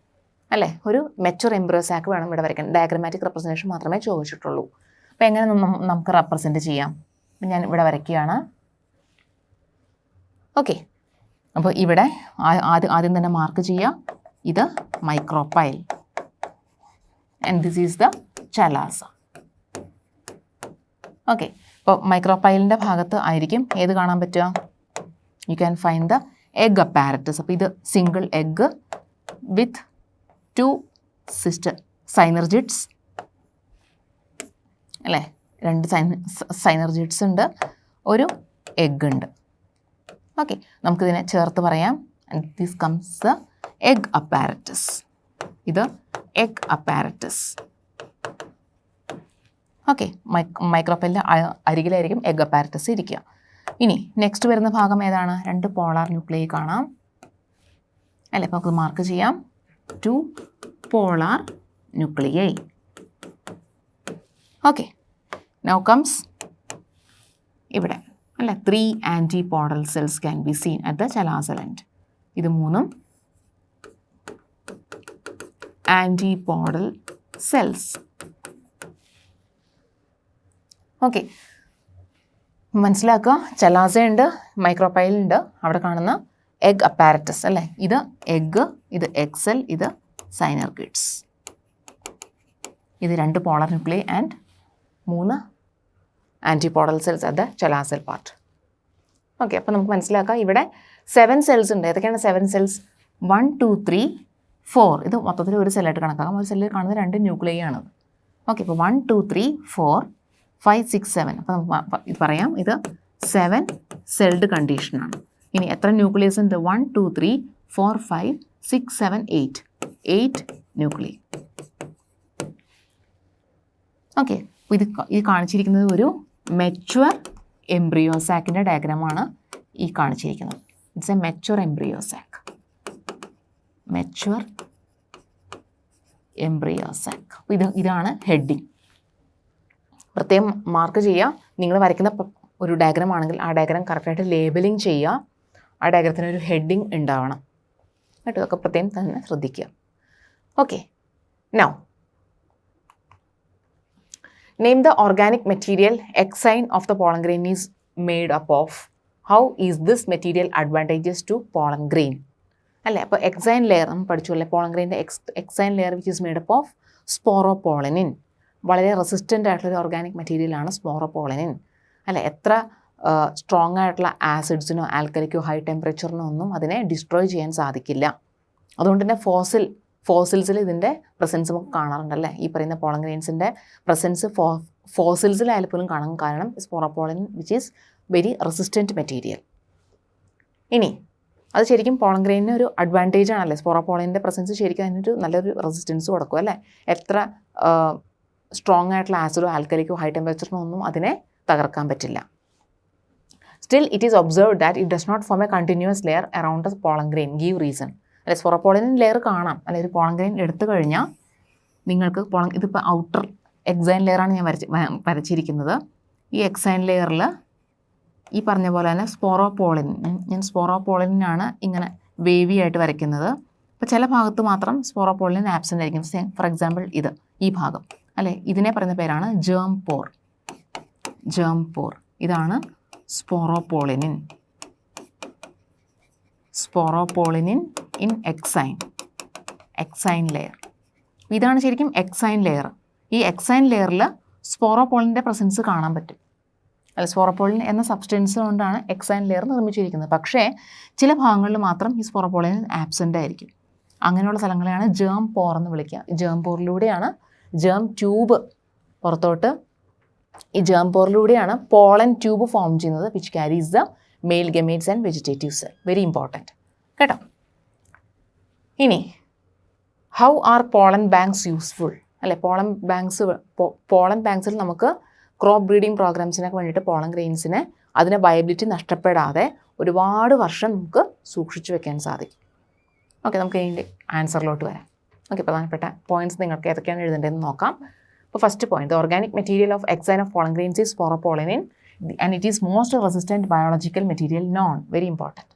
അല്ലേ. ഒരു മെച്വർ എംബ്രിയോ സാക്ക് വേണം ഇവിടെ വരയ്ക്കാൻ. ഡയഗ്രമാറ്റിക് റെപ്രസെൻറ്റേഷൻ മാത്രമേ ചോദിച്ചിട്ടുള്ളൂ. അപ്പോൾ എങ്ങനെ നമുക്ക് റെപ്രസെൻറ്റ് ചെയ്യാം? ഞാൻ ഇവിടെ വരയ്ക്കുകയാണ്. ഓക്കെ, അപ്പോൾ ഇവിടെ ആദ്യം തന്നെ മാർക്ക് ചെയ്യുക. ഇത് micropyle and this is the chalasa. Okay, അപ്പോൾ മൈക്രോപൈലിൻ്റെ ഭാഗത്ത് ആയിരിക്കും ഏത് കാണാൻ പറ്റുക? U can find the egg apparatus. അപ്പോൾ ഇത് സിംഗിൾ എഗ് വിത്ത് 2 സിസ്റ്റർ സൈനർജിഡ്സ് അല്ലേ? 2 സൈനർജിഡ്സ് ഉണ്ട്, ഒരു എഗ് ഉണ്ട്. ഓക്കെ, നമുക്കിതിനെ ചേർത്ത് പറയാം. And this comes the egg apparatus. ഇത് എഗ് അപ്പാരറ്റസ്. ഓക്കെ, മൈക്രോപ്പൈലിൻ്റെ അരികിലായിരിക്കും എഗ് അപ്പാരറ്റസ് ഇരിക്കുക. ഇനി നെക്സ്റ്റ് വരുന്ന ഭാഗം ഏതാണ്? 2 പോളാർ ന്യൂക്ലിയൈ കാണാം അല്ലേ? അപ്പോൾ നമുക്ക് മാർക്ക് ചെയ്യാം 2 polar nuclei. Okay, now comes ഇവിടെ അല്ലേ 3 antipodal cells can be seen at the chalazal end. ഇത് 3 ആൻറ്റിപോഡൽ സെൽസ്. ഓക്കെ, മനസ്സിലാക്കുക. ചലാസയുണ്ട്, മൈക്രോപൈലുണ്ട്, അവിടെ കാണുന്ന എഗ് അപ്പാരറ്റസ് അല്ലേ? ഇത് എഗ്, ഇത് എഗ് സെൽ, ഇത് സൈനർജിഡ്സ്. ഇത് 2 polar nuclei and 3 antipodal cells at the chalazal part. Okay, അപ്പോൾ നമുക്ക് മനസ്സിലാക്കാം ഇവിടെ 7 സെൽസ് ഉണ്ട്. ഏതൊക്കെയാണ് 7 സെൽസ്? 1 2 3 4. ഇത് മൊത്തത്തിൽ ഒരു സെല്ലായിട്ട് കണക്കാക്കാം. ഒരു സെല്ലിൽ കാണുന്ന 2 ന്യൂക്ലിയൈ ആണ്. ഓക്കെ, ഇപ്പോൾ 1 2 3 4 5 6 7. അപ്പോൾ നമുക്ക് ഇത് പറയാം, ഇത് 7 സെൽഡ് കണ്ടീഷനാണ്. ഇനി എത്ര ന്യൂക്ലിയസ് ഉണ്ട്? 1 2 3 4 5 6 7 8. 8 ന്യൂക്ലിയൈ. ഓക്കെ, അപ്പോൾ ഇത് കാണിച്ചിരിക്കുന്നത് ഒരു മെച്വർ എംബ്രിയോ സാക്കിൻ്റെ ഡയഗ്രാമാണ് ഈ കാണിച്ചിരിക്കുന്നത്. It's a mature embryo sac. Mature embryo sac. ഇതാണ് ഹെഡിങ്. പ്രത്യേകം മാർക്ക് ചെയ്യുക. നിങ്ങൾ വരയ്ക്കുന്ന ഒരു ഡയഗ്രാം ആണെങ്കിൽ ആ ഡയഗ്രാം കറക്റ്റായിട്ട് ലേബലിംഗ് ചെയ്യുക. ആ ഡയഗ്രത്തിന് ഒരു ഹെഡിങ് ഉണ്ടാവണം കേട്ടോ. ഇതൊക്കെ പ്രത്യേകം തന്നെ ശ്രദ്ധിക്കുക. Okay, now name the organic material exine of the pollen grain is made up of. How is this material advantageous to pollen grain? അല്ലേ, അപ്പോൾ എക്സൈൻ ലെയർ നമ്മൾ പഠിച്ചു അല്ലേ? പോളൻ ഗ്രെയിൻ്റെ exine layer which is made up of sporopollenin. വളരെ resistant ആയിട്ടുള്ളൊരു organic മെറ്റീരിയലാണ് sporopollenin അല്ലേ? എത്ര സ്ട്രോങ് ആയിട്ടുള്ള ആസിഡ്സിനോ ആൽക്കലിക്കോ ഹൈ ടെമ്പറേച്ചറിനോ ഒന്നും അതിനെ ഡിസ്ട്രോയ് ചെയ്യാൻ സാധിക്കില്ല. അതുകൊണ്ട് തന്നെ ഫോസിൽസിൽ ഇതിൻ്റെ പ്രസൻസ് നമുക്ക് കാണാറുണ്ടല്ലേ? ഈ പറയുന്ന പോളൻ ഗ്രെയിൻസിൻ്റെ പ്രസൻസ് ഫോസിൽസിലായാലും പോലും കാണാൻ കാരണം sporopollenin which is very resistant material. ഇനി അത് ശരിക്കും പോളൻ ഗ്രെയിനിന് ഒരു അഡ്വാൻറ്റേജ് ആണല്ലേ? sporopolleninൻ്റെ പ്രസൻസ് ശരിക്കും അതിനൊരു നല്ലൊരു റെസിസ്റ്റൻസ് കൊടുക്കും അല്ലേ? എത്ര സ്ട്രോങ് ആയിട്ടുള്ള ആസിഡോ ആൽക്കലിക്കോ ഹൈ ടെമ്പറേച്ചറിനോ ഒന്നും അതിനെ തകർക്കാൻ പറ്റില്ല. Still it is observed that it does not form a continuous layer around the pollen grain. Give reason അല്ലെ? sporopollenin ലെയർ കാണാം അല്ലെ? ഒരു പോളൻ ഗ്രെയിൻ എടുത്തു കഴിഞ്ഞാൽ നിങ്ങൾക്ക് ഇതിപ്പോൾ ഔട്ടർ എക്സൈൻ ലെയറാണ് ഞാൻ വരച്ചിരിക്കുന്നത്. ഈ എക്സൈൻ ലെയറിൽ ഈ പറഞ്ഞ പോലെ തന്നെ ഞാൻ sporopollenin ഇങ്ങനെ വേവി ആയിട്ട് വരയ്ക്കുന്നത്. അപ്പോൾ ചില ഭാഗത്ത് മാത്രം sporopollenin ആബ്സെൻ്റ് ആയിരിക്കും. ഫോർ എക്സാമ്പിൾ ഈ ഭാഗം അല്ലേ? ഇതിനെ പറയുന്ന പേരാണ് ജേം പോർ. ഇതാണ് sporopollenin ഇൻ എക്സൈൻ ലെയർ. ഇതാണ് ശരിക്കും എക്സൈൻ ലെയർ. ഈ എക്സൈൻ ലെയറിൽ sporopolleninൻ്റെ പ്രസൻസ് കാണാൻ പറ്റും അല്ല? sporopollenin എന്ന സബ്സ്റ്റൻസ് കൊണ്ടാണ് എക്സൈൻ ലെയർ നിർമ്മിച്ചിരിക്കുന്നത്. പക്ഷേ ചില ഭാഗങ്ങളിൽ മാത്രം ഈ sporopollenin ആബ്സെൻ്റ് ആയിരിക്കും. അങ്ങനെയുള്ള സ്ഥലങ്ങളെയാണ് ജേം പോർ എന്ന് വിളിക്കുക. ജേം പോറിലൂടെയാണ് ജേം ട്യൂബ് പുറത്തോട്ട്, ഈ ജേം പോറിലൂടെയാണ് പോളൻ ട്യൂബ് ഫോം ചെയ്യുന്നത് which carries the male gametes and vegetative cell. Very important കേട്ടോ. ഇനി how are pollen banks useful അല്ലേ? പോളൻ ബാങ്ക്സിൽ നമുക്ക് ക്രോപ്പ് ബ്രീഡിംഗ് പ്രോഗ്രാംസിനൊക്കെ വേണ്ടിയിട്ട് പോളൻ ഗ്രെയിൻസിനെ അതിൻ്റെ വയബിലിറ്റി നഷ്ടപ്പെടാതെ ഒരുപാട് വർഷം നമുക്ക് സൂക്ഷിച്ചു വെക്കാൻ സാധിക്കും. ഓക്കെ, നമുക്ക് ഇതിൻ്റെ ആൻസറിലോട്ട് വരാം. ഓക്കെ, പ്രധാനപ്പെട്ട പോയിൻറ്റ്സ് നിങ്ങൾക്ക് ഏതൊക്കെയാണ് എഴുതേണ്ടതെന്ന് നോക്കാം. അപ്പോൾ first point, the organic material of exine of pollen grains is sporopollenin and it is most resistant biological material known. Very important.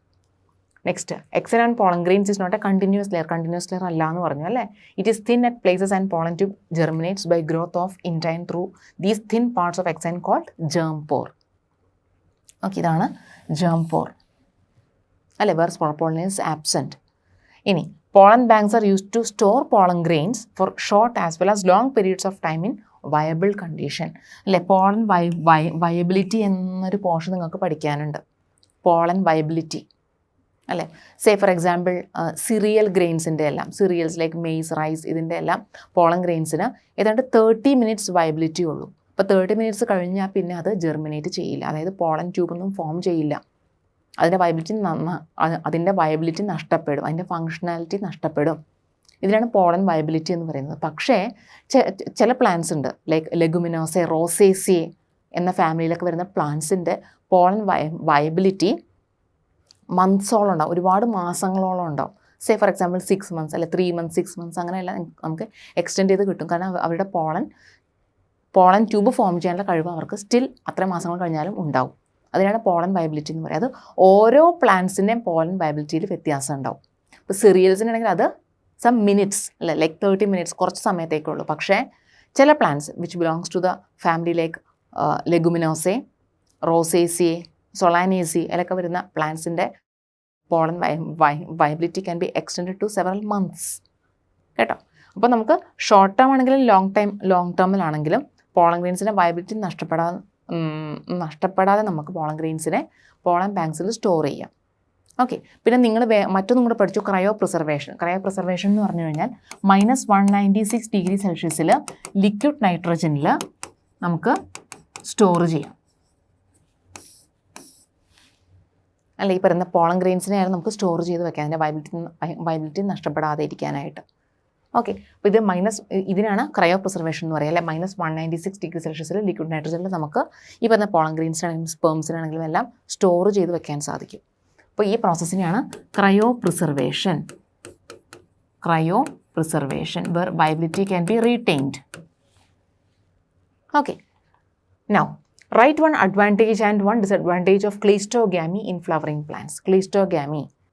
Next, exine on pollen grains is not a continuous layer അല്ല എന്ന് പറഞ്ഞു അല്ലേ? It is thin at places and pollen tube germinates by growth of intine through these thin parts of exine called germ pore. Okay, ഇതാണ് germ pore അല്ലേ? where sporopollenin is absent. ഇനി pollen banks are used to store pollen grains for short as well as long periods of time in viable condition അല്ലേ? pollen viability എന്നൊരു portion നിങ്ങൾക്ക് പഠിക്കാനുണ്ട്. pollen viability അല്ലേ? Say for example serial ഗ്രെയിൻസിൻ്റെ എല്ലാം, cereals like maze, rice, ഇതിൻ്റെ എല്ലാം pollen ഗ്രെയിൻസിന് ഏതാണ്ട് 30 minutes viability ഉള്ളൂ. അപ്പോൾ 30 മിനിറ്റ്സ് കഴിഞ്ഞാൽ പിന്നെ അത് ജെർമിനേറ്റ് ചെയ്യില്ല, അതായത് പോളൻ ട്യൂബൊന്നും ഫോം ചെയ്യില്ല. അതിൻ്റെ വയബിലിറ്റി നഷ്ടപ്പെടും, അതിൻ്റെ ഫങ്ഷണാലിറ്റി നഷ്ടപ്പെടും. ഇതിനാണ് പോളൻ വയബിലിറ്റി എന്ന് പറയുന്നത്. പക്ഷേ ചില പ്ലാന്റ്സ് ഉണ്ട്, ലൈക്ക് ലെഗുമിനോസെ, റോസേസിയെ എന്ന ഫാമിലിയിലൊക്കെ വരുന്ന പ്ലാന്റ്സിൻ്റെ പോളൻ വയബിലിറ്റി മന്ത്സോളം ഉണ്ടാവും, ഒരുപാട് മാസങ്ങളോളം ഉണ്ടാവും. സേ ഫോർ എക്സാമ്പിൾ 6 months അല്ലെ 3 months 6 months അങ്ങനെയെല്ലാം നമുക്ക് എക്സ്റ്റെൻഡ് ചെയ്ത് കിട്ടും. കാരണം അവരുടെ പോളൻ ട്യൂബ് ഫോം ചെയ്യാനുള്ള കഴിവ് അവർക്ക് സ്റ്റിൽ അത്ര മാസങ്ങൾ കഴിഞ്ഞാലും ഉണ്ടാവും. അതിനാണ് പോളൻ വയബിലിറ്റി എന്ന് പറയുന്നത്. അത് ഓരോ പ്ലാന്റ്സിൻ്റെയും പോളൻ വയബിലിറ്റിയിൽ വ്യത്യാസം ഉണ്ടാവും. ഇപ്പോൾ സിറിയൽസിനാണെങ്കിൽ അത് സം മിനിറ്റ്സ് അല്ലെ, ലൈക്ക് 30 minutes, കുറച്ച് സമയത്തേക്കുള്ളൂ. പക്ഷേ ചില plants which belongs to the family like Leguminosae, Rosaceae, Solanaceae അതിലൊക്കെ വരുന്ന പ്ലാന്റ്സിൻ്റെ pollen viability can be extend to several months കേട്ടോ. അപ്പോൾ നമുക്ക് ഷോർട്ട് ടേം ആണെങ്കിലും ലോങ് ടേമിലാണെങ്കിലും പോളൻ ഗ്രെയിൻസിൻ്റെ വയബിലിറ്റി നഷ്ടപ്പെടാതെ നമുക്ക് പോളൻ ഗ്രെയിൻസിനെ പോളൻ ബാങ്ക്സിൽ സ്റ്റോർ ചെയ്യാം. ഓക്കെ, പിന്നെ നിങ്ങൾ മറ്റൊന്നും കൂടെ പഠിച്ചു, ക്രയോ പ്രിസർവേഷൻ. എന്ന് പറഞ്ഞു കഴിഞ്ഞാൽ -196 ഡിഗ്രി സെൽഷ്യസിൽ ലിക്വിഡ് നൈട്രജനിൽ നമുക്ക് സ്റ്റോർ ചെയ്യാം. അല്ല, ഈ പറയുന്ന പോളൻ ഗ്രെയിൻസിനെ ആയാലും നമുക്ക് സ്റ്റോർ ചെയ്ത് വെക്കാം, അതിൻ്റെ വയബിലിറ്റി നഷ്ടപ്പെടാതെ ഇരിക്കാനായിട്ട്. ഓക്കെ, അപ്പോൾ ഇതിനാണ് ക്രയോ പ്രിസർവേഷൻ എന്ന് പറയുക, അല്ലെ. -196 ഡിഗ്രി സെൽഷ്യസിൽ ലിക്വിഡ് നൈട്രജനിൽ നമുക്ക് ഈ പറഞ്ഞ പോളൻ ഗ്രെയിൻസിനാണെങ്കിലും സ്പേംസിനാണെങ്കിലും എല്ലാം സ്റ്റോർ ചെയ്ത് വെക്കാൻ സാധിക്കും. അപ്പോൾ ഈ പ്രോസസ്സിനെയാണ് cryopreservation, where viability can be retained. Okay, now write one advantage and one disadvantage of cleistogamy in flowering plants.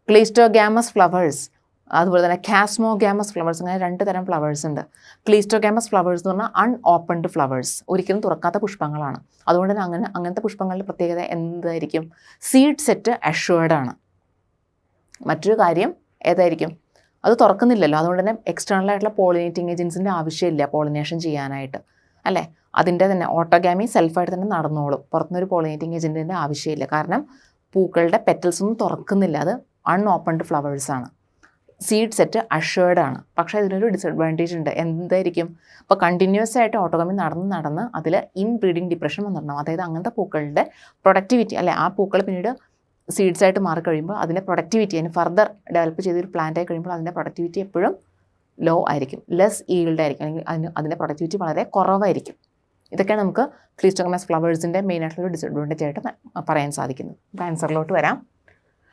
Cleistogamous flowers, അതുപോലെ തന്നെ കാസ്മോഗാമസ് ഫ്ലവേഴ്സ്, അങ്ങനെ 2 തരം ഫ്ലവേഴ്സ് ഉണ്ട്. ക്ലീസ്റ്റോഗാമസ് ഫ്ലവേഴ്സ് എന്ന് പറഞ്ഞാൽ അൺഓപ്പൺഡ് ഫ്ലവേഴ്സ്, ഒരിക്കലും തുറക്കാത്ത പുഷ്പങ്ങളാണ്. അതുകൊണ്ട് തന്നെ അങ്ങനത്തെ പുഷ്പങ്ങളുടെ പ്രത്യേകത എന്തായിരിക്കും? സീഡ് സെറ്റ് അഷ്വേർഡ് ആണ്. മറ്റൊരു കാര്യം ഏതായിരിക്കും? അത് തുറക്കുന്നില്ലല്ലോ, അതുകൊണ്ട് തന്നെ എക്സ്റ്റേണൽ ആയിട്ടുള്ള പോളിനേറ്റിംഗ് ഏജൻസിൻ്റെ ആവശ്യമില്ല പോളിനേഷൻ ചെയ്യാനായിട്ട്, അല്ലേ. അതിൻ്റെ തന്നെ ഓട്ടോഗാമി സെൽഫായിട്ട് തന്നെ നടന്നോളും, പുറത്തുനിന്നൊരു പോളിനേറ്റിംഗ് ഏജൻറ്റിൻ്റെ ആവശ്യമില്ല. കാരണം പൂക്കളുടെ പെറ്റൽസ് ഒന്നും തുറക്കുന്നില്ല, അത് അൺഓപ്പൺഡ് ഫ്ലവേഴ്സാണ്. സീഡ് സെറ്റ് അഷ്വേർഡ് ആണ്. പക്ഷേ ഇതിനൊരു ഡിസഡ്വാൻറ്റേജ് ഉണ്ട്. എന്തായിരിക്കും? അപ്പോൾ കണ്ടിന്യൂസ് ആയിട്ട് ഓട്ടോഗാമി നടന്ന് അതിൽ ഇൻബ്രീഡിങ് ഡിപ്രഷൻ വന്നിട്ടുണ്ടാവും. അതായത് അങ്ങനത്തെ പൂക്കളുടെ പ്രൊഡക്ടിവിറ്റി, അല്ലെ, ആ പൂക്കൾ പിന്നീട് സീഡ്സ് ആയിട്ട് മാറിക്കഴിയുമ്പോൾ അതിൻ്റെ പ്രൊഡക്ടിവിറ്റി, അതിന് ഫർദർ ഡെവലപ്പ് ചെയ്തൊരു പ്ലാന്റ് ആയി കഴിയുമ്പോൾ അതിൻ്റെ പ്രൊഡക്ടിവിറ്റി എപ്പോഴും ലോ ആയിരിക്കും, ലെസ് ഈൽഡ് ആയിരിക്കും, അല്ലെങ്കിൽ അതിൻ്റെ പ്രൊഡക്ടിവിറ്റി വളരെ കുറവായിരിക്കും. ഇതൊക്കെയാണ് നമുക്ക് ക്ലീസ്റ്റോഗമസ് ഫ്ലവേഴ്സിൻ്റെ മെയിനായിട്ടുള്ള ഡിസഡ്വാൻറ്റേജ് ആയിട്ട് പറയാൻ സാധിക്കുന്നത്. ആൻസറിലോട്ട് വരാം.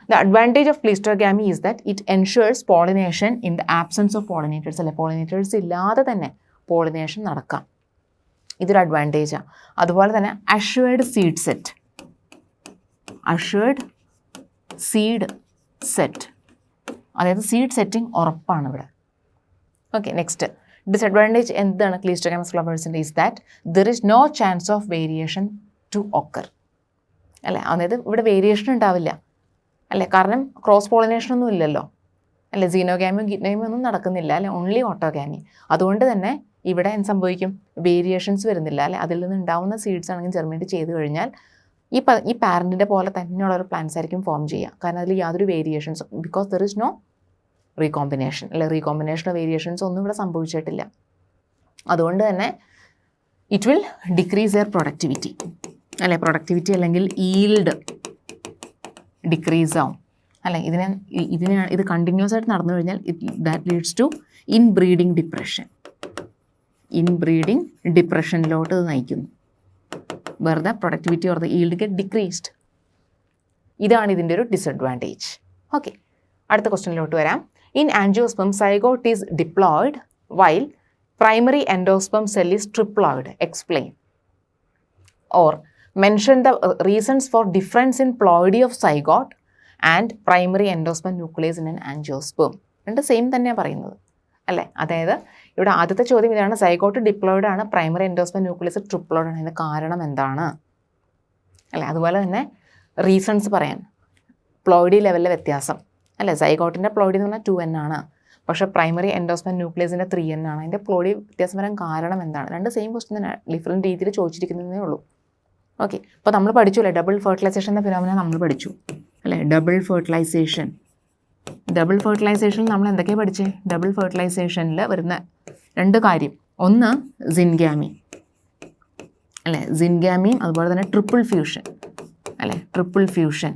The advantage of cleistogamy is that it ensures pollination in the absence of pollinators. അല്ലെ, പോളിനേറ്റേഴ്സ് ഇല്ലാതെ തന്നെ പോളിനേഷൻ നടക്കാം, ഇതൊരു അഡ്വാൻറ്റേജാണ്. അതുപോലെ തന്നെ അഷ്വേർഡ് സീഡ് സെറ്റ്, അതായത് സീഡ് സെറ്റിംഗ് ഉറപ്പാണ് ഇവിടെ. ഓക്കെ, നെക്സ്റ്റ് ഡിസഡ്വാൻറ്റേജ് എന്താണ് ക്ലീസ്റ്റോഗമസ് ഫ്ലവേഴ്സിൻ്റെ? Is that there is no chance of variation to occur. അല്ലേ, അതായത് ഇവിടെ വേരിയേഷൻ ഉണ്ടാവില്ല, അല്ലേ, കാരണം ക്രോസ് പോളിനേഷൻ ഒന്നും ഇല്ലല്ലോ, അല്ലെ, സീനോഗാമിയും ഗിറ്റ്നോഗാമിയും ഒന്നും നടക്കുന്നില്ല, അല്ലെ, ഓൺലി ഓട്ടോഗാമി. അതുകൊണ്ട് തന്നെ ഇവിടെ എന്ത് സംഭവിക്കും? വേരിയേഷൻസ് വരുന്നില്ല, അല്ലെ. അതിൽ നിന്ന് ഉണ്ടാവുന്ന സീഡ്സ് ആണെങ്കിൽ ജെർമിനേറ്റ് ചെയ്ത് കഴിഞ്ഞാൽ ഈ പാരൻറ്റിൻ്റെ പോലെ തന്നെയുള്ള ഒരു പ്ലാന്റ്സ് ആയിരിക്കും ഫോം ചെയ്യുക. കാരണം അതിൽ യാതൊരു variations, because there is no recombination, അല്ലെ, റീകോമ്പിനേഷനോ വേരിയേഷൻസ് ഒന്നും ഇവിടെ സംഭവിച്ചിട്ടില്ല. അതുകൊണ്ട് തന്നെ it will decrease their productivity, അല്ലെ, പ്രൊഡക്ടിവിറ്റി അല്ലെങ്കിൽ ഈൽഡ് ഡിക്രീസ് ആവും, അല്ലെ. ഇത് കണ്ടിന്യൂസ് ആയിട്ട് നടന്നു കഴിഞ്ഞാൽ ദാറ്റ് ലീഡ്സ് ടു ഇൻബ്രീഡിങ് ഡിപ്രഷനിലോട്ട് ഇത് നയിക്കുന്നു. വെറുതെ productivity or the yield get decreased. ഇതാണ് ഇതിൻ്റെ ഒരു ഡിസഡ്വാൻറ്റേജ്. ഓക്കെ, അടുത്ത ക്വസ്റ്റ്യനിലോട്ട് വരാം. In angiosperm zygote is diploid while primary endosperm cell is triploid. Explain or mention the reasons for difference in ploidy of zygote and primary endosperm nucleus in an angiosperm. രണ്ട് same തന്നെയാണ് പറയുന്നത്, അല്ലേ. അതായത് ഇവിടെ ആദ്യത്തെ ചോദ്യം ഇതാണ്, സൈഗോട്ട് ഡിപ്ലോയിഡ് ആണ്, പ്രൈമറി എൻഡോസ്പെർം ന്യൂക്ലിയസ് ട്രിപ്ലോയിഡ് ആണ്, അതിൻ്റെ കാരണം എന്താണ്, അല്ലേ. അതുപോലെ തന്നെ റീസൺസ് പറയാൻ, പ്ലോയിഡി ലെവലിലെ വ്യത്യാസം, അല്ലേ. സൈഗോട്ടിൻ്റെ പ്ലോയിഡി എന്ന് പറഞ്ഞാൽ 2n ആണ്, പക്ഷേ പ്രൈമറി എൻഡോസ്പെർം ന്യൂക്ലിയസിൻ്റെ 3n ആണ്. അതിൻ്റെ പ്ലോയിഡി വ്യത്യാസം വരാൻ കാരണം എന്താണ്? രണ്ട് സെയിം ക്വസ്റ്റ്യൻ തന്നെ, ഡിഫറെൻറ്റ് രീതിയിൽ ചോദിച്ചിരിക്കുന്നതേ ഉള്ളൂ. ഓക്കെ, അപ്പോൾ നമ്മൾ പഠിച്ചു, അല്ലേ, ഡബിൾ ഫെർട്ടിലൈസേഷൻ എന്ന ഫിനോമിന നമ്മൾ പഠിച്ചു, അല്ലേ. ഡബിൾ ഫെർട്ടിലൈസേഷനിൽ നമ്മൾ എന്തൊക്കെയാണ് പഠിച്ചത്? ഡബിൾ ഫെർട്ടിലൈസേഷനിൽ വരുന്ന 2 കാര്യം, ഒന്ന് സിൻഗാമി, അല്ലേ, സിൻഗാമിയും അതുപോലെ തന്നെ ട്രിപ്പിൾ ഫ്യൂഷൻ അല്ലേ, ട്രിപ്പിൾ ഫ്യൂഷൻ.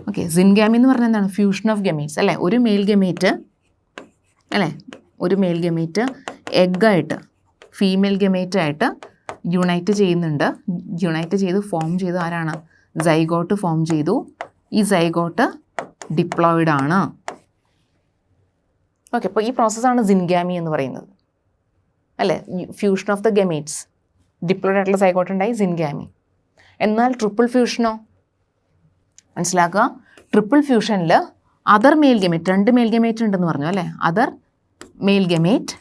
ഓക്കെ, സിൻഗാമി എന്ന് പറഞ്ഞാൽ എന്താണ്? ഫ്യൂഷൻ ഓഫ് ഗമേറ്റ്സ് അല്ലേ, ഒരു മെയിൽ ഗമേറ്റ് അല്ലേ, ഒരു മെയിൽ ഗമേറ്റ് എഗ്ഗായിട്ട് ഫീമെയിൽ ഗമേറ്റായിട്ട് യുണൈറ്റ് ചെയ്യുന്നുണ്ട്. യുണൈറ്റ് ചെയ്ത് ഫോം ചെയ്തു ആരാണ്? സൈഗോട്ട് ഫോം ചെയ്തു. ഈ സൈഗോട്ട് ഡിപ്ലോയിഡ് ആണ്. ഓക്കെ, അപ്പോൾ ഈ പ്രോസസ്സാണ് സിൻഗാമി എന്ന് പറയുന്നത് അല്ലേ, fusion of the gametes. Diploid ആയിട്ടുള്ള സൈഗോട്ട് ഉണ്ടായി, സിൻഗാമി. എന്നാൽ ട്രിപ്പിൾ ഫ്യൂഷനോ? മനസ്സിലാക്കുക, ട്രിപ്പിൾ ഫ്യൂഷനിൽ other male gamete, 2 male gamete ഉണ്ടെന്ന് പറഞ്ഞു അല്ലേ, other male gamete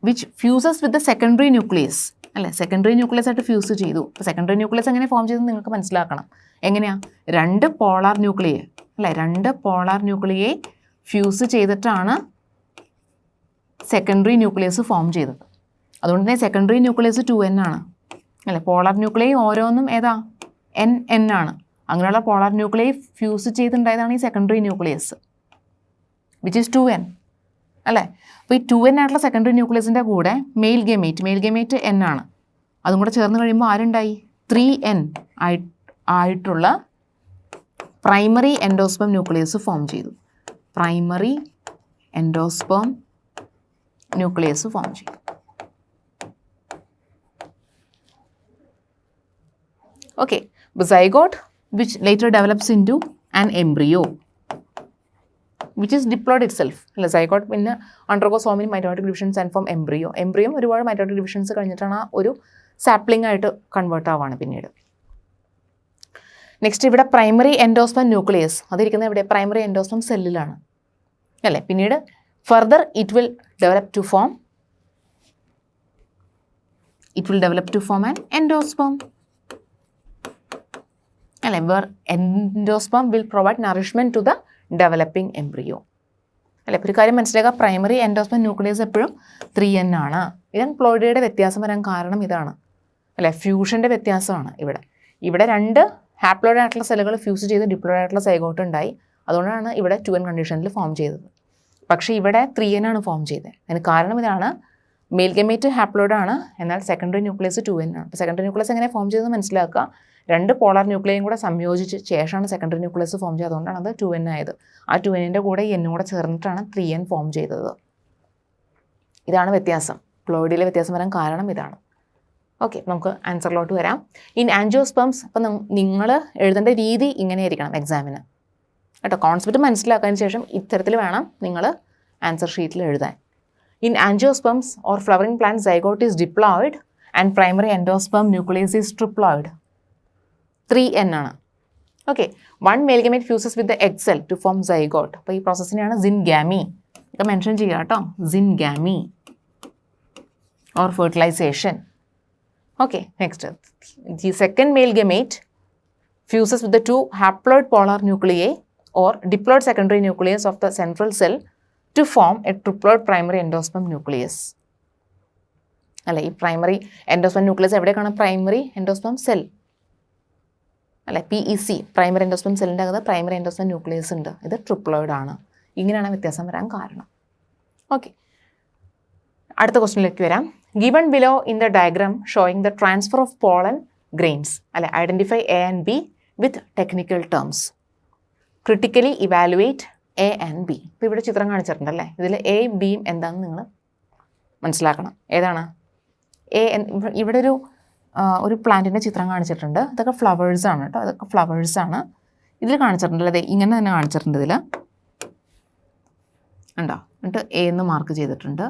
which fuses with the secondary nucleus അല്ലേ, സെക്കൻഡറി ന്യൂക്ലിയസ് ആയിട്ട് ഫ്യൂസ് ചെയ്തു. അപ്പോൾ സെക്കൻഡറി ന്യൂക്ലിയസ് എങ്ങനെ ഫോം ചെയ്തെന്ന് നിങ്ങൾക്ക് മനസ്സിലാക്കണം. എങ്ങനെയാണ്? 2 പോളാർ ന്യൂക്ലിയെ അല്ലേ, 2 പോളാർ ന്യൂക്ലിയെ ഫ്യൂസ് ചെയ്തിട്ടാണ് സെക്കൻഡറി ന്യൂക്ലിയസ് ഫോം ചെയ്തത്. അതുകൊണ്ട് തന്നെ സെക്കൻഡറി ന്യൂക്ലിയസ് 2n ആണ് അല്ലേ. പോളാർ ന്യൂക്ലിയൈ ഓരോന്നും ഏതാ? n ആണ്. അങ്ങനെയുള്ള പോളാർ ന്യൂക്ലിയൈ ഫ്യൂസ് ചെയ്തിട്ടുണ്ടായതാണ് ഈ secondary nucleus which is 2n അല്ലേ. അപ്പോൾ ഈ 2n ആയിട്ടുള്ള സെക്കൻഡറി ന്യൂക്ലിയസിൻ്റെ കൂടെ മെയിൽ ഗമേറ്റ് n ആണ്. അതും കൂടെ ചേർന്ന് കഴിയുമ്പോൾ ആരുണ്ടായി? 3n ആയിട്ടുള്ള പ്രൈമറി എൻഡോസ്പെം ന്യൂക്ലിയസ് ഫോം ചെയ്തു. പ്രൈമറി എൻഡോസ്പെം ന്യൂക്ലിയസ് ഫോം ചെയ്തു. Okay, the zygote which later develops into an embryo which is diploid itself. അല്ല, zygote പിന്നെ undergoes so many mitotic divisions and form embryo. Embryo ഒരുപാട് mitotic divisions കഴിഞ്ഞിട്ടാണ് ആ ഒരു sapling ആയിട്ട് convert ആവുകയാണ് പിന്നീട്. നെക്സ്റ്റ് ഇവിടെ പ്രൈമറി എൻഡോസ്പെം ന്യൂക്ലിയസ് അതിരിക്കുന്നത് ഇവിടെ പ്രൈമറി എൻഡോസ്പെം സെല്ലിലാണ് അല്ലേ. പിന്നീട് further it will develop to form an endosperm അല്ലേ, where endosperm will provide nourishment to the developing embryo അല്ലേ. ഒരു കാര്യം മനസ്സിലാക്കുക, പ്രൈമറി എൻഡോസ്പെം ന്യൂക്ലിയസ് എപ്പോഴും 3n ആണ്. ഇതാണ് പ്ലോയിഡയുടെ വ്യത്യാസം വരാൻ കാരണം ഇതാണ് അല്ലേ, ഫ്യൂഷൻ്റെ വ്യത്യാസമാണ് ഇവിടെ. ഇവിടെ 2 ഹാപ്ലോയിഡ് ആയിട്ടുള്ള സെല്ലുകൾ ഫ്യൂസ് ചെയ്ത് ഡിപ്ലോയിഡ് ആയിട്ടുള്ള സൈഗോട്ട് ഉണ്ടായി. അതുകൊണ്ടാണ് ഇവിടെ 2n കണ്ടീഷനിൽ ഫോം ചെയ്തത്. പക്ഷേ ഇവിടെ 3n ആണ് ഫോം ചെയ്തത്. അതിന് കാരണം ഇതാണ്, മെയിൽ ഗമേറ്റ് ഹാപ്ലോയിഡ് ആണ്, എന്നാൽ സെക്കൻഡറി ന്യൂക്ലിയസ് 2n ആണ്. അപ്പോൾ സെക്കൻഡറി ന്യൂക്ലിയസ് എങ്ങനെ ഫോം ചെയ്തതെന്ന് മനസ്സിലാക്കുക. 2 പോളാർ ന്യൂക്ലിയയും കൂടെ സംയോജിച്ച് ശേഷമാണ് സെക്കൻഡറി ന്യൂക്ലിയസ് ഫോം ചെയ്തത്. അതുകൊണ്ടാണ് അത് 2n ആയത്. ആ 2nൻ്റെ കൂടെ n കൂടെ ചേർന്നിട്ടാണ് 3n ഫോം ചെയ്തത്. ഇതാണ് വ്യത്യാസം, പ്ലോയിഡിലെ വ്യത്യാസം വരാൻ കാരണം ഇതാണ്. ഓക്കെ, നമുക്ക് ആൻസറിലോട്ട് വരാം. ഇൻ ആൻജിയോസ്പെംസ് അപ്പം നിങ്ങൾ എഴുതേണ്ട രീതി ഇങ്ങനെയായിരിക്കണം എക്സാമിന് കേട്ടോ. കോൺസെപ്റ്റ് മനസ്സിലാക്കിയതിന് ശേഷം ഇത്തരത്തിൽ വേണം നിങ്ങൾ ആൻസർ ഷീറ്റിൽ എഴുതാൻ. In angiosperms or flowering plant zygote is diploid and primary endosperm nucleus is triploid. 3n ആണ്. Okay, 1 male gamete fuses with the egg cell to form zygote. അപ്പോൾ ഈ പ്രോസസ്സിനെയാണ് സിൻഗാമി ഒക്കെ മെൻഷൻ ചെയ്യുക കേട്ടോ, syngamy or fertilization. Okay, next the second male gamete fuses with the 2 haploid polar nuclei or diploid secondary nucleus of the central cell to form a triploid primary endosperm nucleus അല്ല. ഈ primary endosperm nucleus എവിടെ കാണാം? Primary എൻഡോസ്പെം cell അല്ലെ, PEC primary എൻഡോസ്പെം സെല്ലിൻ്റെ അകത്ത് primary endosperm nucleus ഉണ്ട്. ഇത് triploid ആണ്. ഇങ്ങനെയാണ് വ്യത്യാസം വരാൻ കാരണം. ഓക്കെ, അടുത്ത ക്വസ്റ്റ്യനിലേക്ക് വരാം. Given below in the diagram showing the transfer of pollen grains അല്ലെ, identify A and B with technical terms. Critically evaluate A and B. ഇപ്പോൾ ഇവിടെ ചിത്രം കാണിച്ചിട്ടുണ്ടല്ലേ, ഇതിൽ എയും ബിയും എന്താണെന്ന് നിങ്ങൾ മനസ്സിലാക്കണം. ഏതാണ് A? ഇവിടെ ഒരു പ്ലാന്റിൻ്റെ ചിത്രം കാണിച്ചിട്ടുണ്ട്. ഇതൊക്കെ ഫ്ലവേഴ്സാണ് കേട്ടോ, അതൊക്കെ ഫ്ലവേഴ്സാണ്. ഇതിൽ കാണിച്ചിട്ടുണ്ടല്ലോ, അതെ ഇങ്ങനെ തന്നെ കാണിച്ചിട്ടുണ്ട്. ഇതിൽ ഉണ്ടോ, എന്നിട്ട് A എന്ന് മാർക്ക് ചെയ്തിട്ടുണ്ട്.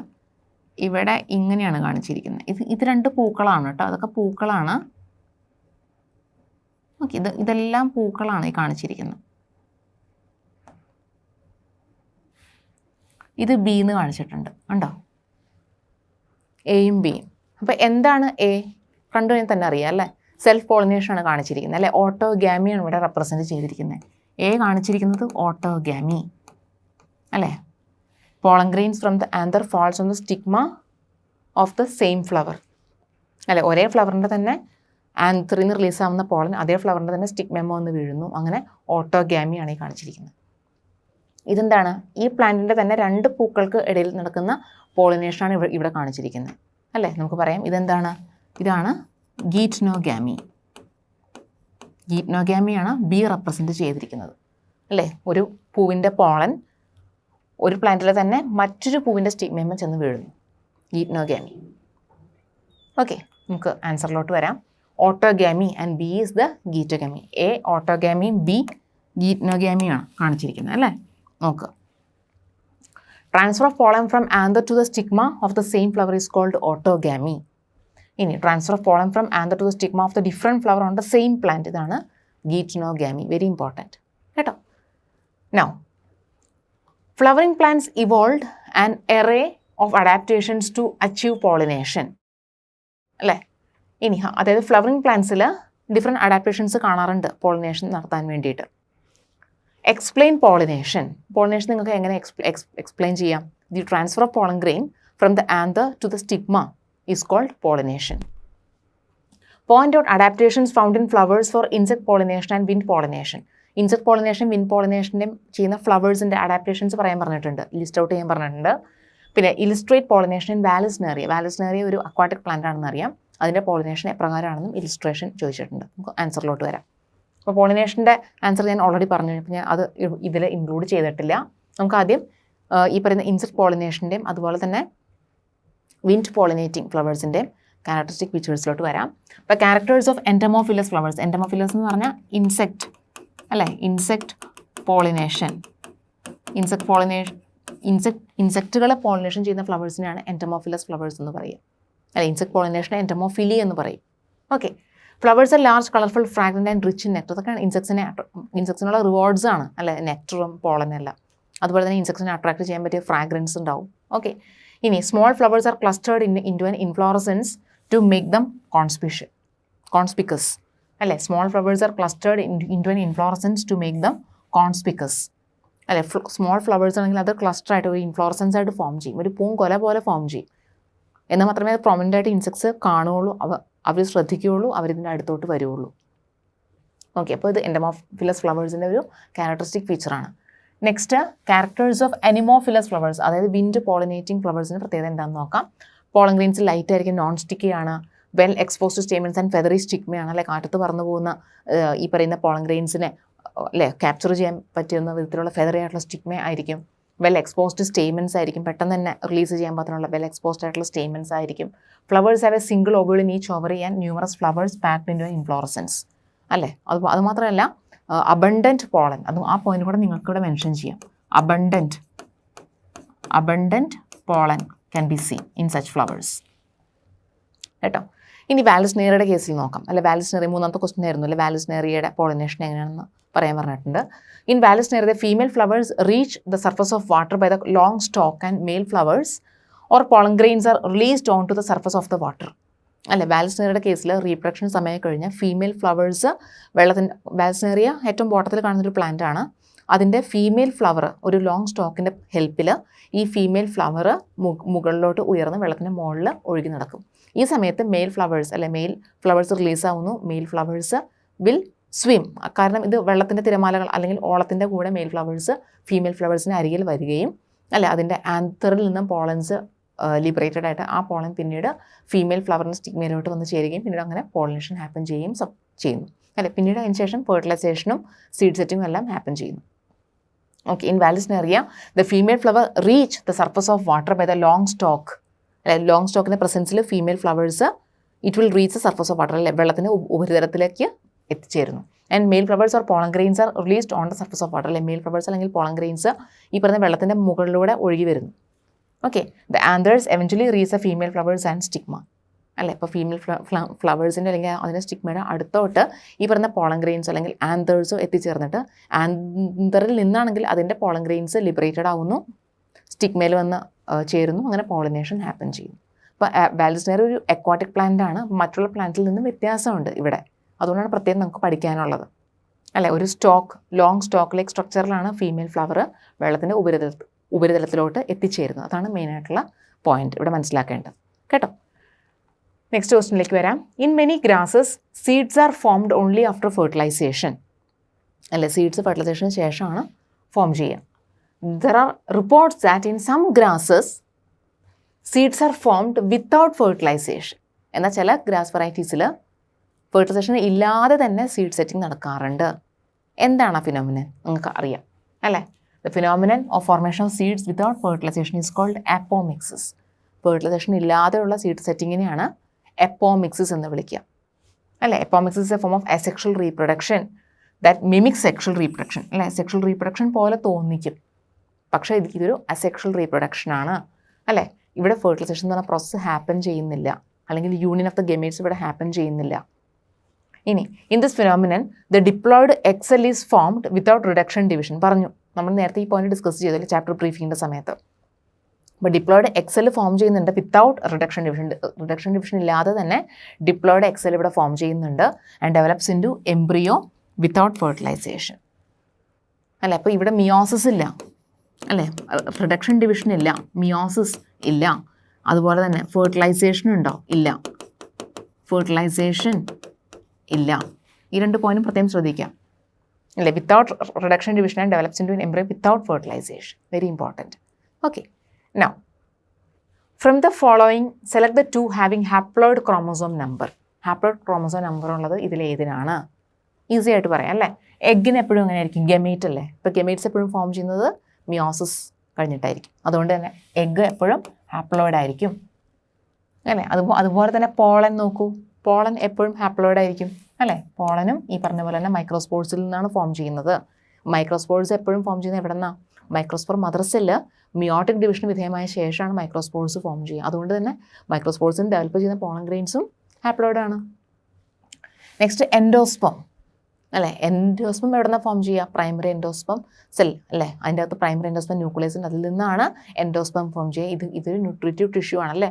ഇവിടെ ഇങ്ങനെയാണ് കാണിച്ചിരിക്കുന്നത്. ഇത് 2 പൂക്കളാണ് കേട്ടോ, അതൊക്കെ പൂക്കളാണ്. ഓക്കെ, ഇതെല്ലാം പൂക്കളാണ് ഈ കാണിച്ചിരിക്കുന്നത്. ഇത് B എന്ന് കാണിച്ചിട്ടുണ്ട്, ഉണ്ടോ, എയും ബിയും. അപ്പോൾ എന്താണ് A? കണ്ടു കഴിഞ്ഞാൽ തന്നെ അറിയാം അല്ലേ, സെൽഫ് പോളിനേഷനാണ് കാണിച്ചിരിക്കുന്നത് അല്ലേ, ഓട്ടോഗാമിയാണ് ഇവിടെ റെപ്രസെൻറ്റ് ചെയ്തിരിക്കുന്നത്. A കാണിച്ചിരിക്കുന്നത് ഓട്ടോഗാമി അല്ലേ. Pollen grains from the anther false on the stigma of the same flower അല്ലേ. ഒരേ ഫ്ലവറിൻ്റെ തന്നെ ആന്തറിൽ നിന്ന് റിലീസാവുന്ന പോളൻ അതേ ഫ്ലവറിൻ്റെ തന്നെ സ്റ്റിഗ്മ എന്ന് വീഴുന്നു. അങ്ങനെ ഓട്ടോഗാമിയാണ് ഈ കാണിച്ചിരിക്കുന്നത്. ഇതെന്താണ്? ഈ പ്ലാന്റിൻ്റെ തന്നെ 2 പൂക്കൾക്ക് ഇടയിൽ നടക്കുന്ന പോളിനേഷനാണ് ഇവിടെ കാണിച്ചിരിക്കുന്നത് അല്ലേ? നമുക്ക് പറയാം ഇതെന്താണ്? ഇതാണ് ഗീറ്റ്നോഗാമി. ഗീറ്റ്നോഗാമിയാണ് ബി റെപ്രസെൻറ്റ് ചെയ്തിരിക്കുന്നത് അല്ലേ? ഒരു പൂവിൻ്റെ പോളൻ ഒരു പ്ലാന്റിലെ തന്നെ മറ്റൊരു പൂവിൻ്റെ സ്റ്റിഗ്മയിൽ ചെന്ന് വീഴുന്നു. ഗീറ്റ്നോഗാമി. ഓക്കെ, നമുക്ക് ആൻസറിലോട്ട് വരാം. Autogamy and B is the geitonogamy. A autogamy, B ഗീറ്റ്നോഗാമിയാണ് കാണിച്ചിരിക്കുന്നത് അല്ലേ? നോക്കുക. Transfer of pollen from anther to the stigma of the same flower is called autogamy. ഇനി transfer of pollen from anther to the stigma of the different flower on the same plant, ഇതാണ് geitonogamy. Very important കേട്ടോ. Now flowering plants evolved an array of adaptations to achieve pollination അല്ലേ? ഇനി അതായത് flowering പ്ലാന്റ്സിൽ different adaptations കാണാറുണ്ട് pollination നടത്താൻ വേണ്ടിയിട്ട്. Explain pollination. Pollination നിങ്ങൾക്ക് എങ്ങനെ എക്സ്പ്ലെയിൻ ചെയ്യാം? The transfer of pollen grain from the anther to the stigma is called pollination. Point out adaptations found in flowers for insect pollination and wind pollination. Insect pollination, wind പോളിനേഷൻ്റെയും ചെയ്യുന്ന ഫ്ലവേഴ്സിൻ്റെ adaptations പറയാൻ പറഞ്ഞിട്ടുണ്ട്, list out ചെയ്യാൻ പറഞ്ഞിട്ടുണ്ട്. പിന്നെ illustrate pollination in Vallisneria. Vallisneria ഒരു aquatic plant ആണെന്ന് അറിയാം. അതിൻ്റെ പോളിനേഷൻ എപ്രകാരമാണെന്നും ഇലിസ്ട്രേഷൻ ചോദിച്ചിട്ടുണ്ട്. നമുക്ക് ആൻസറിലോട്ട് വരാം. അപ്പോൾ പോളിനേഷൻ്റെ ആൻസർ ഞാൻ ഓൾറെഡി പറഞ്ഞു, അപ്പോൾ ഞാൻ അത് ഇതിൽ ഇൻക്ലൂഡ് ചെയ്തിട്ടില്ല. നമുക്ക് ആദ്യം ഈ പറയുന്ന ഇൻസെക്ട് പോളിനേഷൻ്റെയും അതുപോലെ തന്നെ വിൻഡ് പോളിനേറ്റിംഗ് ഫ്ലവേഴ്സിൻ്റെയും ക്യാരക്ടറിസ്റ്റിക് ഫീച്ചേഴ്സിലോട്ട് വരാം. അപ്പോൾ ക്യാരക്ടേഴ്സ് ഓഫ് എൻഡമോഫിലസ് ഫ്ലവേഴ്സ്. എൻഡമോഫിലസ് എന്ന് പറഞ്ഞാൽ ഇൻസെക്ട് അല്ലേ? Insect pollination. ഇൻസെക്റ്റുകളെ പോളിനേഷൻ ചെയ്യുന്ന ഫ്ലവേഴ്സിനെയാണ് എൻഡമോഫിലസ് ഫ്ലവേഴ്സ് എന്ന് പറയുക അല്ലെ? ഇൻസെക്ട് പോളിനേഷനെ എൻഡമോഫിലി എന്ന് പറയും. Okay. Flowers are large colourful fragrant and rich in nectar. അതൊക്കെയാണ് ഇൻസെക്ട്സിനുള്ള റിവാർഡ്സ് ആണ് അല്ലേ? നെക്ടറും പോളനെല്ലാം. അതുപോലെ തന്നെ ഇൻസെക്ട്സിനെ അട്രാക്ട് ചെയ്യാൻ പറ്റിയ ഫ്രാഗ്രൻസ് ഉണ്ടാവും. ഓക്കെ. ഇനി small flowers are clustered into an inflorescence to make them conspicuous അല്ലേ? Small flowers are clustered into an inflorescence to make them conspicuous അല്ലേ? സ്മോൾ ഫ്ലവേഴ്സ് ആണെങ്കിൽ അത് ക്ലസ്റ്ററായിട്ട് ഒരു ഇൻഫ്ലോറസൻസ് ആയിട്ട് ഫോം ചെയ്യും, ഒരു പൂങ്കൊല പോലെ ഫോം ചെയ്യും. എന്നാൽ മാത്രമേ അത് പ്രൊമനൻ്റ് ആയിട്ട് ഇൻസെക്ട്സ് കാണുകയുള്ളൂ, അവർ ശ്രദ്ധിക്കുകയുള്ളൂ, അവരിതിൻ്റെ അടുത്തോട്ട് വരുള്ളൂ. ഓക്കെ. അപ്പോൾ ഇത് എൻഡമോഫിലസ് ഫ്ലവേഴ്സിൻ്റെ ഒരു ക്യാരക്ടറിസ്റ്റിക് ഫീച്ചറാണ്. Next, characters of anemophilous flowers, അതായത് വിൻഡ് പോളിനേറ്റിംഗ് ഫ്ലവേഴ്സിൻ്റെ പ്രത്യേകത എന്താണെന്ന് നോക്കാം. പോളൻ ഗ്രെയിൻസ് ലൈറ്റ് ആയിരിക്കും, നോൺ സ്റ്റിക്കിയാണ്, well exposed stamens and feathery സ്റ്റിഗ്മയാണ് അല്ലെ? കാറ്റത്ത് പറന്നു പോകുന്ന ഈ പറയുന്ന പോളൻ ഗ്രെയിൻസിനെ അല്ലേ ക്യാപ്ചർ ചെയ്യാൻ പറ്റുന്ന വിധത്തിലുള്ള ഫെദറി ആയിട്ടുള്ള സ്റ്റിഗ്മ ആയിരിക്കും. വെൽ എക്സ്പോസ്ഡ് സ്റ്റേമൻസ് ആയിരിക്കും, പെട്ടെന്ന് തന്നെ റിലീസ് ചെയ്യാൻ പറ്റുന്ന വെൽ എക്സ്പോസ്ഡ് ആയിട്ടുള്ള സ്റ്റേമൻസ് ആയിരിക്കും. Flowers have A single ovule in each ovary and numerous flowers packed in inflorescence അല്ലേ? അതുമാത്രമല്ല അബണ്ടൻറ്റ് പോളൻ, അതും ആ പോയിന്റ് കൂടെ നിങ്ങൾക്കിവിടെ മെൻഷൻ ചെയ്യാം. Abundant pollen can be scene in such flowers കേട്ടോ. ഇനി വാലിസ്നേറിയയുടെ കേസിൽ നോക്കാം അല്ലെ? വാലിസ്നേറിയ മൂന്നാമത്തെ ക്വസ്റ്റ്യൻ ആയിരുന്നു അല്ലെ? വാലിസ്നേറിയയുടെ പോളിനേഷൻ എങ്ങനെയാണെന്ന് പറയാൻ പറഞ്ഞിട്ടുണ്ട്. In Vallisneria the female flowers reach the surface of water by the long stalk and male flowers or pollen grains are released on to the surface of the water അല്ലെ? വാലിസ്നേറിയയുടെ കേസിൽ reproduction സമയം കഴിഞ്ഞാൽ female flowers Vallisneria ഏറ്റവും ബോട്ടത്തിൽ കാണുന്നൊരു plant ആണ്. അതിൻ്റെ female flower ഒരു ലോങ് സ്റ്റോക്കിൻ്റെ ഹെൽപ്പിൽ ഈ ഫീമെയിൽ ഫ്ലവർ മുകളിലോട്ട് ഉയർന്ന് വെള്ളത്തിൻ്റെ മുകളിൽ ഒഴുകി നടക്കും. ഈ സമയത്ത് മെയിൽ ഫ്ലവേഴ്സ് റിലീസാവുന്നു. മെയിൽ ഫ്ലവേഴ്സ് വിൽ സ്വിം, കാരണം ഇത് വെള്ളത്തിൻ്റെ തിരമാലകൾ അല്ലെങ്കിൽ ഓളത്തിൻ്റെ കൂടെ മെയിൽ ഫ്ലവേഴ്സ് ഫീമെയിൽ ഫ്ലവേഴ്സിന് അരികിൽ വരികയും അല്ലെ അതിൻ്റെ ആന്തറിൽ നിന്നും പോളൻസ് ലിബറേറ്റഡ് ആയിട്ട് ആ പോളൻ പിന്നീട് ഫീമെയിൽ ഫ്ലവറിൻ്റെ സ്റ്റിഗ്മയിലോട്ട് വന്ന് ചേരുകയും പിന്നീട് അങ്ങനെ പോളിനേഷൻ ഹാപ്പൻ ചെയ്യുന്നു അല്ലെ? പിന്നീട് അതിന് ശേഷം ഫെർട്ടിലൈസേഷനും സീഡ് സെറ്റിങ്ങും എല്ലാം ഹാപ്പൻ ചെയ്യുന്നു. Okay. In Vallisneria the female flower reach the surface of water by the long stalk അല്ലെ? ലോങ് സ്റ്റോക്കിൻ്റെ പ്രസൻസിൽ female flowers it will reach the surface of water അല്ലെ? വെള്ളത്തിൻ്റെ ഉപരിതലത്തിലേക്ക് എത്തിച്ചേരുന്നു. And male flowers or pollen grains are released on the surface of water അല്ലെ? Male flowers അല്ലെങ്കിൽ pollen grains ഈ പറയുന്ന വെള്ളത്തിൻ്റെ മുകളിലൂടെ ഒഴുകി വരുന്നു. Okay. The anthers eventually reach the female flowers and stigma അല്ലേ? ഇപ്പോൾ ഫീമെയിൽ ഫ്ലവേഴ്സിൻ്റെ അല്ലെങ്കിൽ അതിൻ്റെ സ്റ്റിഗ്മയുടെ അടുത്തോട്ട് ഈ പറയുന്ന പോളൻ ഗ്രെയിൻസ് അല്ലെങ്കിൽ ആന്തേഴ്സോ എത്തിച്ചേർന്നിട്ട് ആന്തറിൽ നിന്നാണെങ്കിൽ അതിൻ്റെ പോളൻ ഗ്രെയിൻസ് ലിബറേറ്റഡ് ആവുന്നു, സ്റ്റിഗ്മയിൽ വന്ന് ചേരുന്നു, അങ്ങനെ പോളിനേഷൻ ഹാപ്പൻ ചെയ്യുന്നു. അപ്പോൾ വാലിസ്നേറിയ ഒരു അക്വാട്ടിക് പ്ലാന്റ് ആണ്, മറ്റുള്ള പ്ലാന്റിൽ നിന്നും വ്യത്യാസമുണ്ട് ഇവിടെ. അതുകൊണ്ടാണ് പ്രത്യേകം നമുക്ക് പഠിക്കാനുള്ളത് അല്ലേ? ഒരു ലോങ് സ്റ്റോക്ക് ലൈക്ക് സ്ട്രക്ചറിലാണ് ഫീമെയിൽ ഫ്ലവർ വെള്ളത്തിൻ്റെ ഉപരിതലത്തിലോട്ട് എത്തിച്ചേരുന്നത്. അതാണ് മെയിനായിട്ടുള്ള പോയിന്റ് ഇവിടെ മനസ്സിലാക്കേണ്ടത് കേട്ടോ. നെക്സ്റ്റ് ക്വസ്റ്റ്യനിലേക്ക് വരാം. In many grasses seeds are formed only after fertilization അല്ലേ? സീഡ്സ് ഫെർട്ടിലൈസേഷന് ശേഷമാണ് ഫോം ചെയ്യുക. there are reports that in some grasses seeds are formed without fertilization. എന്നാൽ ചില ഗ്രാസ് വെറൈറ്റീസിൽ ഫെർട്ടിലൈസേഷൻ ഇല്ലാതെ തന്നെ സീഡ് സെറ്റിംഗ് നടക്കാറുണ്ട്. എന്താണ് ആ ഫിനോമിനൻ? നിങ്ങൾക്ക് അറിയാം അല്ലേ? The phenomenon of formation of seeds without fertilisation is called apomixis. Fertilisation ഇല്ലാതെയുള്ള സീഡ് സെറ്റിങ്ങിനെയാണ് അപ്പോമിക്സിസ് എന്ന് വിളിക്കുക അല്ലേ? Apomixis is a form of asexual reproduction that mimics sexual reproduction അല്ലേ? സെക്ഷൽ റീപ്രൊഡക്ഷൻ പോലെ തോന്നിക്കും, പക്ഷേ ഇതൊരു അസെക്ഷൽ റീപ്രൊഡക്ഷൻ ആണ് അല്ലേ? ഇവിടെ ഫെർട്ടിലൈസേഷൻ എന്ന് പറഞ്ഞ പ്രോസസ്സ് ഹാപ്പൻ ചെയ്യുന്നില്ല, അല്ലെങ്കിൽ യൂണിയൻ ഓഫ് ദ ഗമേറ്റ്സ് ഇവിടെ ഹാപ്പൻ ചെയ്യുന്നില്ല. ഇനി in this phenomenon the diploid egg cell is formed without reduction division. പറഞ്ഞു, നമ്മൾ നേരത്തെ ഈ പോയിന്റ് ഡിസ്കസ് ചെയ്തല്ലോ ചാപ്റ്റർ ബ്രീഫിങ്ങിൻ്റെ സമയത്ത്. അപ്പോൾ ഡിപ്ലോയിഡ് എക്സെൽ ഫോം ചെയ്യുന്നുണ്ട് without reduction division. Reduction division ഇല്ലാതെ തന്നെ ഡിപ്ലോയിഡ് എക്സെൽ ഇവിടെ ഫോം ചെയ്യുന്നുണ്ട് and develops into embryo without fertilization അല്ലേ? അപ്പോൾ ഇവിടെ മിയോസിസ് ഇല്ല അല്ലേ? റിഡക്ഷൻ ഡിവിഷൻ ഇല്ല, മിയോസിസ് ഇല്ല, അതുപോലെ തന്നെ ഫെർട്ടിലൈസേഷൻ ഉണ്ടോ? ഇല്ല, ഫെർട്ടിലൈസേഷൻ ഇല്ല. ഈ രണ്ട് പോയിന്റും പ്രത്യേകം ശ്രദ്ധിക്കാം അല്ലേ? Without reduction division and develops into embryo without fertilization. Very important. Okay, now from the following select the 2 having haploid chromosome number. Haploid chromosome number ഉള്ളത് ഇതിലേതിനാണ്? ഈസി ആയിട്ട് പറയാം അല്ലേ? എഗ്ഗിന് എപ്പോഴും അങ്ങനെ ആയിരിക്കും, ഗമേറ്റ് അല്ലേ? ഇപ്പോൾ ഗമേറ്റ്സ് എപ്പോഴും ഫോം ചെയ്യുന്നത് മിയോസിസ് കഴിഞ്ഞിട്ടായിരിക്കും. അതുകൊണ്ട് തന്നെ എഗ്ഗ് എപ്പോഴും ഹാപ്ലോയിഡ് ആയിരിക്കും അല്ലേ? അതുപോലെ തന്നെ പോളൻ നോക്കൂ, പോളൻ എപ്പോഴും ഹാപ്ലോയിഡ് ആയിരിക്കും അല്ലേ? പോളനും ഈ പറഞ്ഞ പോലെ തന്നെ മൈക്രോസ്പോർട്സിൽ നിന്നാണ് ഫോം ചെയ്യുന്നത്. മൈക്രോസ്പോർട്സ് എപ്പോഴും ഫോം ചെയ്യുന്നത് എവിടെ നിന്നാണ്? മൈക്രോസ്പോർ മദർ സെല്ല് മിയോട്ടിക് ഡിവിഷന് വിധേയമായ ശേഷമാണ് മൈക്രോസ്പോർട്സ് ഫോം ചെയ്യുക. അതുകൊണ്ട് തന്നെ മൈക്രോസ്പോർട്സിന് ഡെവലപ്പ് ചെയ്യുന്ന പോളൻ ഗ്രെയിൻസും ഹാപ്ലോയിഡ് ആണ്. നെക്സ്റ്റ് എൻഡോസ്പം അല്ലേ? എൻഡോസ്പം എവിടെ നിന്നാണ് ഫോം ചെയ്യുക? പ്രൈമറി എൻഡോസ്പം സെൽ അല്ലേ? അതിൻ്റെ അകത്ത് പ്രൈമറി എൻഡോസ്പം ന്യൂക്ലിയസ് ഉണ്ട്, അതിൽ നിന്നാണ് എൻഡോസ്പം ഫോം ചെയ്യുക. ഇതൊരു ന്യൂട്രിറ്റീവ് ടിഷ്യൂ ആണല്ലേ?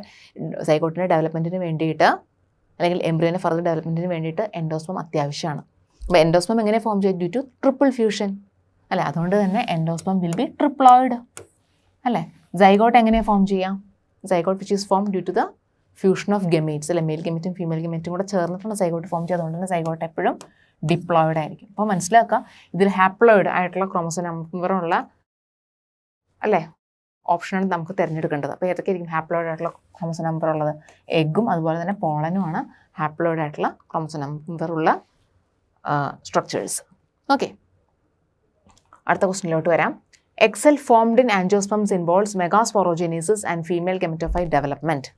സൈഗോട്ടിൻ്റെ ഡെവലപ്മെൻറ്റിന് വേണ്ടിയിട്ട് അല്ലെങ്കിൽ എംബ്രിയോൻ്റെ ഫർദർ ഡെവലപ്മെൻറ്റിന് വേണ്ടിയിട്ട് എൻഡോസ്പം അത്യാവശ്യമാണ്. അപ്പോൾ എൻഡോസ്പം എങ്ങനെ ഫോം ചെയ്യും? ഡ്യൂ ടു ട്രിപ്പിൾ ഫ്യൂഷൻ അല്ലേ? അതുകൊണ്ട് തന്നെ എൻഡോസ്പം വിൽ ബി ട്രിപ്ലോയിഡ് അല്ലേ? സൈഗോട്ട് എങ്ങനെയാണ് ഫോം ചെയ്യാം? Zygote which is form due to the fusion of gametes അല്ലെ? മെയിൽ ഗമേറ്റും ഫീമെയിൽ ഗമേറ്റും കൂടെ ചേർന്നിട്ടാണ് സൈഗോട്ട് ഫോം ചെയ്യുക. അതുകൊണ്ട് തന്നെ സൈഗോട്ട് എപ്പോഴും ഡിപ്ലോയിഡ് ആയിരിക്കും. അപ്പോൾ മനസ്സിലാക്കുക, ഇതിൽ ഹാപ്ലോയിഡ് ആയിട്ടുള്ള ക്രോമോസോം നമ്പറുള്ള അല്ലേ ഓപ്ഷനാണ് നമുക്ക് തിരഞ്ഞെടുക്കേണ്ടത്. അപ്പോൾ ഏതൊക്കെയായിരിക്കും ഹാപ്ലോയിഡ് ആയിട്ടുള്ള ക്രോമോസോം നമ്പർ ഉള്ളത്? എഗ്ഗും അതുപോലെ തന്നെ പോളനുമാണ് ഹാപ്ലോയിഡ് ആയിട്ടുള്ള ക്രോമോസോം നമ്പറുള്ള സ്ട്രക്ചേഴ്സ്. ഓക്കെ, അടുത്ത ക്വസ്റ്റ്യനിലോട്ട് വരാം. Excel formed in angiosperms involves megasporogenesis and female gametophyte development.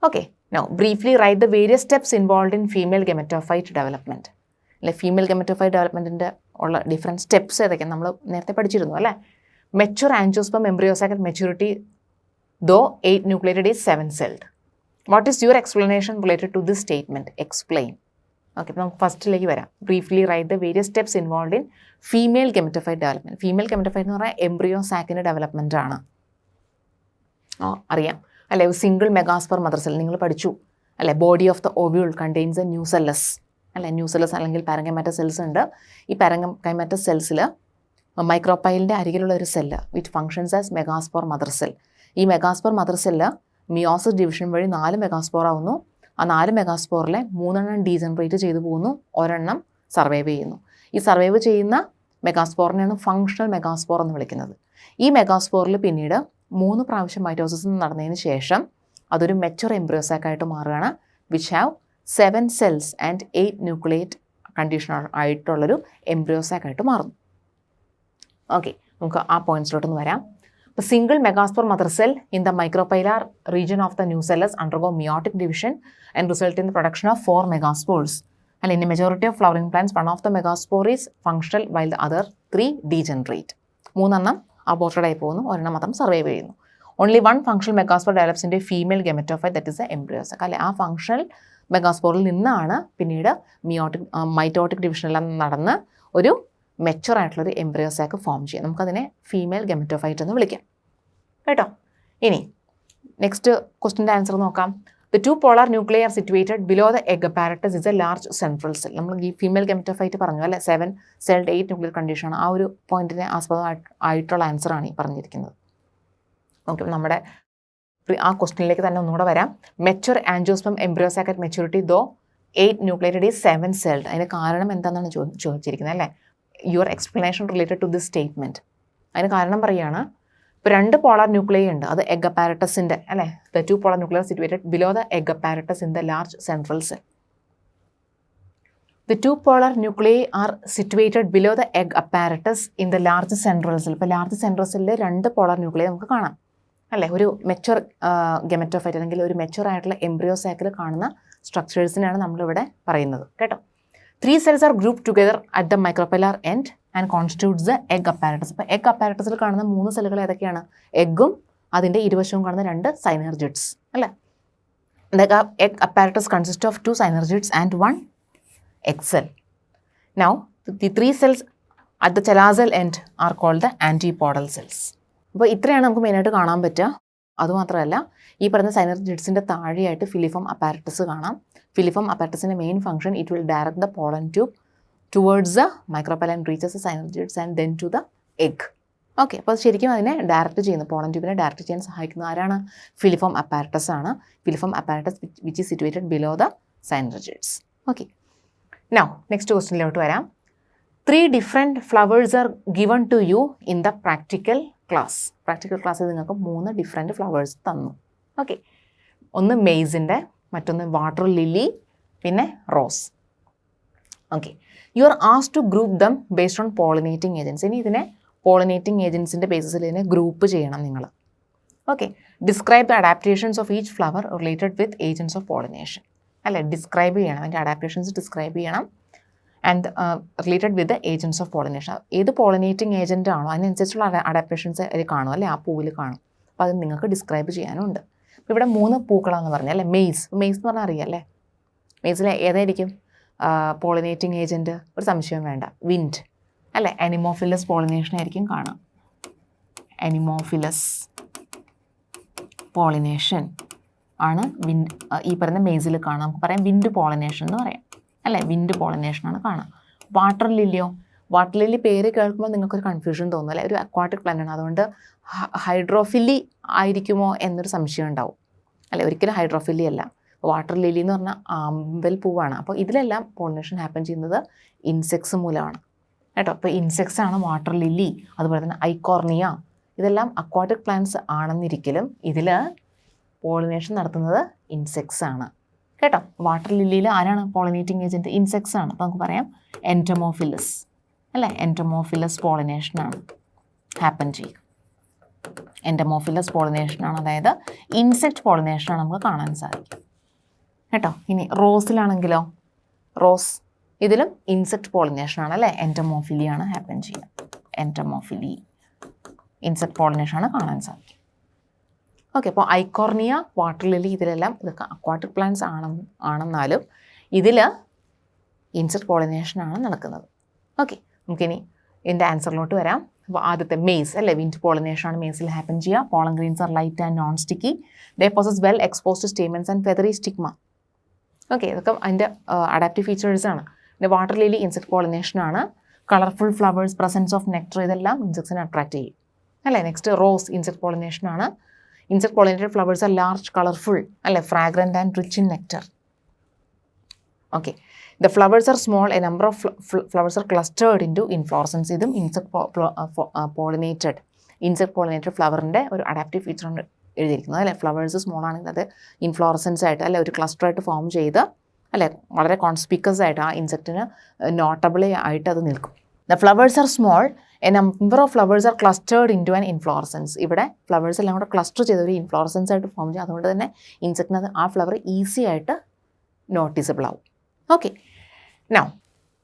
Okay, now briefly write the various steps involved in female gametophyte development അല്ലെ? ഫീമെയിൽ ഗെമറ്റോഫൈറ്റ് ഡെവലപ്മെൻറ്റിൻ്റെ ഉള്ള ഡിഫറെൻറ്റ് സ്റ്റെപ്സ് ഏതൊക്കെയാണ് നമ്മൾ നേരത്തെ പഠിച്ചിരുന്നു അല്ലേ? Mature angiosperm embryo sac at maturity though 8 nucleated is 7 celled. What is your explanation related to this statement? Explain. Okay, അപ്പോൾ നമുക്ക് ഫസ്റ്റിലേക്ക് വരാം. Briefly write the various steps involved in female gametophyte development. Female gametophyte എന്ന് പറഞ്ഞാൽ embryo സാക്കിൻ്റെ development ആണ്. അറിയാം അല്ലെ? Single മെഗാസ്പർ mother cell നിങ്ങൾ പഠിച്ചു അല്ലെ? Body of the ovule contains A nucellus അല്ലെ? ന്യൂസെല്ലസ് അല്ലെങ്കിൽ പാരങ്കൈമാറ്റ സെൽസ് ഉണ്ട്. ഈ പാരങ്കൈമാറ്റ സെൽസിൽ മൈക്രോപൈലിൻ്റെ അരികിലുള്ള ഒരു cell which functions as megaspore mother cell. ഈ megaspore mother cell meiosis division വഴി 4 മെഗാസ്പോർ ആവുന്നു. ആ 4 മെഗാസ്പോറിലെ 3 ഡീജനറേറ്റ് ചെയ്തു പോകുന്നു, ഒരെണ്ണം സർവൈവ് ചെയ്യുന്നു. ഈ സർവൈവ് ചെയ്യുന്ന മെഗാസ്പോറിനെയാണ് ഫങ്ഷണൽ മെഗാസ്പോർ എന്ന് വിളിക്കുന്നത്. ഈ മെഗാസ്പോറിൽ പിന്നീട് 3 പ്രാവശ്യം മൈറ്റോസിസ് നടന്നതിന് ശേഷം അതൊരു മെച്ചുർ എംബ്രിയോസാക്കായിട്ട് മാറുകയാണ്, which have 7 cells and 8 nucleate condition ആയിട്ടുള്ളൊരു എംബ്രിയോസാക്കായിട്ട് മാറുന്നു. ഓക്കെ, നമുക്ക് ആ പോയിന്റ്സിലോട്ടൊന്ന് വരാം. The single megaspore mother cell in the micropylar region of the nucellus undergo meiotic division and result in the production of 4 megaspores. And in a majority of flowering plants, one of the megaspore is functional while the other 3 degenerate. 3 aborted ആയി പോകുന്നു, ഒരെണ്ണം മാത്രം survive ചെയ്യുന്നു. Only one functional megaspore develops into a female gametophyte, that is the embryos. അല്ലെ, ആ functional മെഗാസ്പോറിൽ നിന്നാണ് പിന്നീട് mitotic ഡിവിഷനെല്ലാം നടന്ന് ഒരു മെച്ചുർ ആയിട്ടുള്ളൊരു എംബ്രിയോസാക്ക് ഫോം ചെയ്യും. നമുക്കതിനെ ഫീമെയിൽ ഗെമറ്റോഫൈറ്റ് എന്ന് വിളിക്കാം കേട്ടോ. ഇനി നെക്സ്റ്റ് ക്വസ്റ്റിൻ്റെ ആൻസർ നോക്കാം. The 2 polar nuclei are situated below the egg apparatus is a large central cell. നമ്മൾ ഈ ഫീമെയിൽ ഗെമറ്റോഫൈറ്റ് പറഞ്ഞു അല്ലേ? 7 celled 8 nuclear കണ്ടീഷനാണ്. ആ ഒരു പോയിന്റിനെ ആസ്പദമായിട്ടുള്ള ആൻസറാണ് ഈ പറഞ്ഞിരിക്കുന്നത്. ഓക്കെ, നമ്മുടെ ആ ക്വസ്റ്റിനിലേക്ക് തന്നെ ഒന്നുകൂടെ വരാം. Mature angiosperm embryo sac at maturity though 8 nucleated is 7 celled. അതിൻ്റെ കാരണം എന്താണെന്നാണ് ചോദിച്ചിരിക്കുന്നത് അല്ലേ? Your explanation related to this statement അതിന് കാരണം പറയുകയാണ്, ഇപ്പോൾ 2 പോളാർ ന്യൂക്ലിയൈ ഉണ്ട്, അത് എഗ് അപ്പാരറ്റസിൻ്റെ അല്ലേ, the 2 polar nuclear situated below the egg apparatus in the large central cell. The 2 polar nuclei are situated below the egg apparatus in the large central cell. ഇപ്പോൾ large central സെല്ലിൽ 2 polar nuclei നമുക്ക് കാണാം അല്ലേ. ഒരു mature gametophyte അല്ലെങ്കിൽ ഒരു mature ആയിട്ടുള്ള embryo സാക്കിൽ കാണുന്ന സ്ട്രക്ചേഴ്സിനാണ് നമ്മളിവിടെ പറയുന്നത് കേട്ടോ. 3 cells are grouped together at the micropellar end and constitutes the egg apparatus. അപ്പോൾ എഗ് അപ്പാരറ്റസിൽ കാണുന്ന 3 സെല്ലുകൾ ഏതൊക്കെയാണ്? എഗ്ഗും അതിൻ്റെ ഇരുവശവും കാണുന്ന 2 സൈനർജിഡ്സ് അല്ലേ. The egg apparatus consists of 2 synergids and 1 egg cell. Now, the 3 cells at the chalazal end are called the antipodal cells. അപ്പോൾ ഇത്രയാണ് നമുക്ക് മെയിനായിട്ട് കാണാൻ പറ്റുക. അതുമാത്രമല്ല, ഈ പറയുന്ന സൈനർജിഡ്സിൻ്റെ താഴെയായിട്ട് ഫിലിഫോം അപ്പാരറ്റസ് കാണാം. ഫിലിഫോം അപ്പാരറ്റസിൻ്റെ main function, it will direct the pollen tube towards the micropyle reaches the synergids and then to the egg. Okay, അപ്പോൾ ശരിക്കും അതിനെ ഡയറക്റ്റ് ചെയ്യുന്നു, പോളൻ ട്യൂബിനെ ഡയറക്റ്റ് ചെയ്യാൻ സഹായിക്കുന്ന ആരാണ്? ഫിലിഫോം അപ്പാരറ്റസ് ആണ്. Filiform apparatus which is situated below the synergids. Okay, now next ക്വസ്റ്റ്യനിലോട്ട് വരാം. 3 different flowers are given to you in the practical class. Practical ക്ലാസ്സിൽ നിങ്ങൾക്ക് 3 ഡിഫറെൻറ്റ് ഫ്ലവേഴ്സ് തന്നു. ഓക്കെ, ഒന്ന് മെയ്സിൻ്റെ, മറ്റൊന്ന് വാട്ടർ ലില്ലി, പിന്നെ rose. Okay, you are asked to group them based on pollinating agents. ഇനി ഇതിനെ പോളിനേറ്റിംഗ് ഏജൻസിൻ്റെ ബേസിസിൽ ഇതിനെ ഗ്രൂപ്പ് ചെയ്യണം നിങ്ങൾ. Okay, describe the adaptations of each flower related with agents of pollination അല്ലേ. ഡിസ്ക്രൈബ് ചെയ്യണം, അതിൻ്റെ അഡാപ്റ്റേഷൻസ് ഡിസ്ക്രൈബ് ചെയ്യണം. And related with the agents of pollination. ഏത് പോളിനേറ്റിംഗ് ഏജൻ്റ് ആണോ അതിനനുസരിച്ചുള്ള അഡാപ്റ്റേഷൻസ് അതിൽ കാണും അല്ലേ, ആ പൂവിൽ കാണും. അപ്പോൾ അത് നിങ്ങൾക്ക് ഡിസ്ക്രൈബ് ചെയ്യാനുണ്ട്. അപ്പോൾ ഇവിടെ 3 പൂക്കളാണെന്ന് പറഞ്ഞാൽ അല്ലേ. മെയ്സ് എന്ന് പറഞ്ഞാൽ അറിയാം അല്ലേ. മെയ്സിൽ ഏതായിരിക്കും പോളിനേറ്റിംഗ് ഏജൻറ്റ്? ഒരു സംശയം വേണ്ട, വിൻഡ് അല്ലേ. അനിമോഫിലസ് പോളിനേഷൻ ആയിരിക്കും കാണാം. അനിമോഫിലസ് പോളിനേഷൻ ആണ് വിൻഡ് ഈ പറയുന്ന മെയ്സിൽ കാണാം. നമുക്ക് പറയാം വിൻഡ് പോളിനേഷൻ എന്ന് പറയാം അല്ലേ. വിൻഡ് പോളിനേഷനാണ് കാണാം. വാട്ടർ ലില്ലിയോ? വാട്ടർ ലില്ലി പേര് കേൾക്കുമ്പോൾ നിങ്ങൾക്കൊരു കൺഫ്യൂഷൻ തോന്നും അല്ലേ. ഒരു അക്വാട്ടിക് പ്ലാന്റ് ആണ്, അതുകൊണ്ട് ഹൈഡ്രോഫില്ലി ആയിരിക്കുമോ എന്നൊരു സംശയം ഉണ്ടാവും അല്ലേ. ഒരിക്കലും ഹൈഡ്രോഫില്ലി അല്ല. വാട്ടർ ലില്ലി എന്ന് പറഞ്ഞാൽ ആമ്പൽ പൂവാണ്. അപ്പോൾ ഇതിലെല്ലാം പോളിനേഷൻ ഹാപ്പൻ ചെയ്യുന്നത് ഇൻസെക്ട്സ് മൂലമാണ് കേട്ടോ. അപ്പോൾ ഇൻസെക്ട്സ് ആണ് വാട്ടർ ലില്ലി, അതുപോലെ തന്നെ ഐക്കോർണിയ, ഇതെല്ലാം അക്വാട്ടിക് പ്ലാന്റ്സ് ആണെന്നിരിക്കലും ഇതിൽ പോളിനേഷൻ നടത്തുന്നത് ഇൻസെക്ട്സ് ആണ് കേട്ടോ. വാട്ടർ ലില്ലിയിൽ ആരാണ് പോളിനേറ്റിംഗ് ഏജൻറ്റ്? ഇൻസെക്ട്സ് ആണ്. അപ്പോൾ നമുക്ക് പറയാം എൻറ്റമോഫിലസ് അല്ലേ. എൻറ്റമോഫിലസ് പോളിനേഷനാണ് ഹാപ്പൻ ചെയ്യുക. എൻറ്റമോഫിലസ് പോളിനേഷനാണ്, അതായത് ഇൻസെക്ട് പോളിനേഷനാണ് നമുക്ക് കാണാൻ സാധിക്കും കേട്ടോ. ഇനി റോസിലാണെങ്കിലോ, റോസ് ഇതിലും ഇൻസെക്ട് പോളിനേഷനാണ് അല്ലേ. എൻറ്റമോഫിലിയാണ് ഹാപ്പൻ ചെയ്യുക. എൻറ്റമോഫിലി ഇൻസെക്ട് പോളിനേഷനാണ് കാണാൻ സാധിക്കും. ഓക്കെ, അപ്പോൾ ഐക്കോർണിയ, വാട്ടർ ലില്ലി ഇതിലെല്ലാം ഇതൊക്കെ അക്വാട്ടിക് പ്ലാന്റ്സ് ആണെന്നാലും ഇതിൽ ഇൻസെക്ട് പോളിനേഷനാണ് നടക്കുന്നത്. ഓക്കെ, നമുക്കിനി ഇതിൻ്റെ ആൻസറിലോട്ട് വരാം. അപ്പോൾ ആദ്യത്തെ മെയ്സ് അല്ലേ, വിൻഡ് പോളിനേഷനാണ് മെയ്സിൽ ഹാപ്പൻ ചെയ്യുക. Pollen grains are light and non sticky. They possess well exposed stamens and feathery stigma. Okay, ഇതൊക്കെ അതിൻ്റെ അഡാപ്റ്റീവ് ഫീച്ചേഴ്സാണ്. പിന്നെ വാട്ടർ ലില്ലി ഇൻസെക്ട് പോളിനേഷനാണ്. Colourful flowers, presence of nectar, ഇതെല്ലാം ഇൻസെക്ട്സിനെ അട്രാക്ട് ചെയ്യും അല്ലേ. നെക്സ്റ്റ് റോസ് ഇൻസെക്ട് പോളിനേഷനാണ്. Insect pollinated flowers are large, colorful, fragrant and rich in nectar. Okay, the flowers are small. A number of flowers are clustered into inflorescence. Idum insect pollinated flower inde oru adaptive feature ആണ് എഴുതിയിരിക്കുന്നത് അല്ലേ. Flowers small ആണെങ്കിൽ അത് inflorescence ആയിട്ട് അല്ലെ ഒരു cluster ആയിട്ട് form ചെയ്ത് അല്ലേ വളരെ കോൺസ്പിക്കസ് ആയിട്ട് ആ ഇൻസെക്റ്റിന് നോട്ടബിളി ആയിട്ട് അത് നിൽക്കും. The flowers are small. A number of flowers are clustered into an inflorescence. ഇവിടെ ഫ്ലവേഴ്സ് എല്ലാം കൂടെ ക്ലസ്റ്റർ ചെയ്ത ഒരു ഇൻഫ്ലോറസൻസ് ആയിട്ട് ഫോം ചെയ്യും. അതുകൊണ്ട് തന്നെ ഇൻസെക്റ്റിന് ആ ഫ്ലവർ ഈസി ആയിട്ട് നോട്ടീസബിൾ ആവും. Okay, now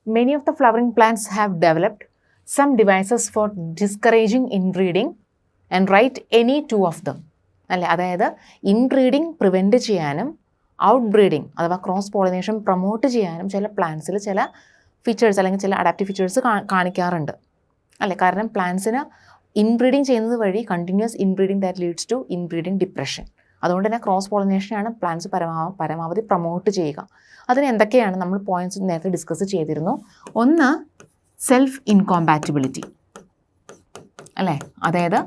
many of the flowering plants have developed some devices for discouraging inbreeding and write any 2 of them അല്ലേ. അതായത് ഇൻബ്രീഡിങ് പ്രിവെൻറ്റ് ചെയ്യാനും ഔട്ട് ബ്രീഡിങ് അഥവാ ക്രോസ് പോളിനേഷൻ പ്രൊമോട്ട് ചെയ്യാനും ചില പ്ലാന്റ്സിൽ ചില ഫീച്ചേഴ്സ് അല്ലെങ്കിൽ ചില അഡാപ്റ്റീവ് ഫീച്ചേഴ്സ് കാണിക്കാറുണ്ട് അല്ലേ. കാരണം പ്ലാന്റ്സിന് ഇൻബ്രീഡിങ് ചെയ്യുന്നത് വഴി continuous inbreeding that leads to inbreeding depression. അതുകൊണ്ട് തന്നെ ക്രോസ് പോളിനേഷനാണ് പ്ലാന്റ്സ് പരമാവധി പ്രൊമോട്ട് ചെയ്യുക. അതിന് എന്തൊക്കെയാണ് നമ്മൾ പോയിന്റ്സ് നേരത്തെ ഡിസ്കസ് ചെയ്തിരുന്നു. ഒന്ന് സെൽഫ് ഇൻകോമ്പാറ്റിബിലിറ്റി അല്ലേ. അതായത്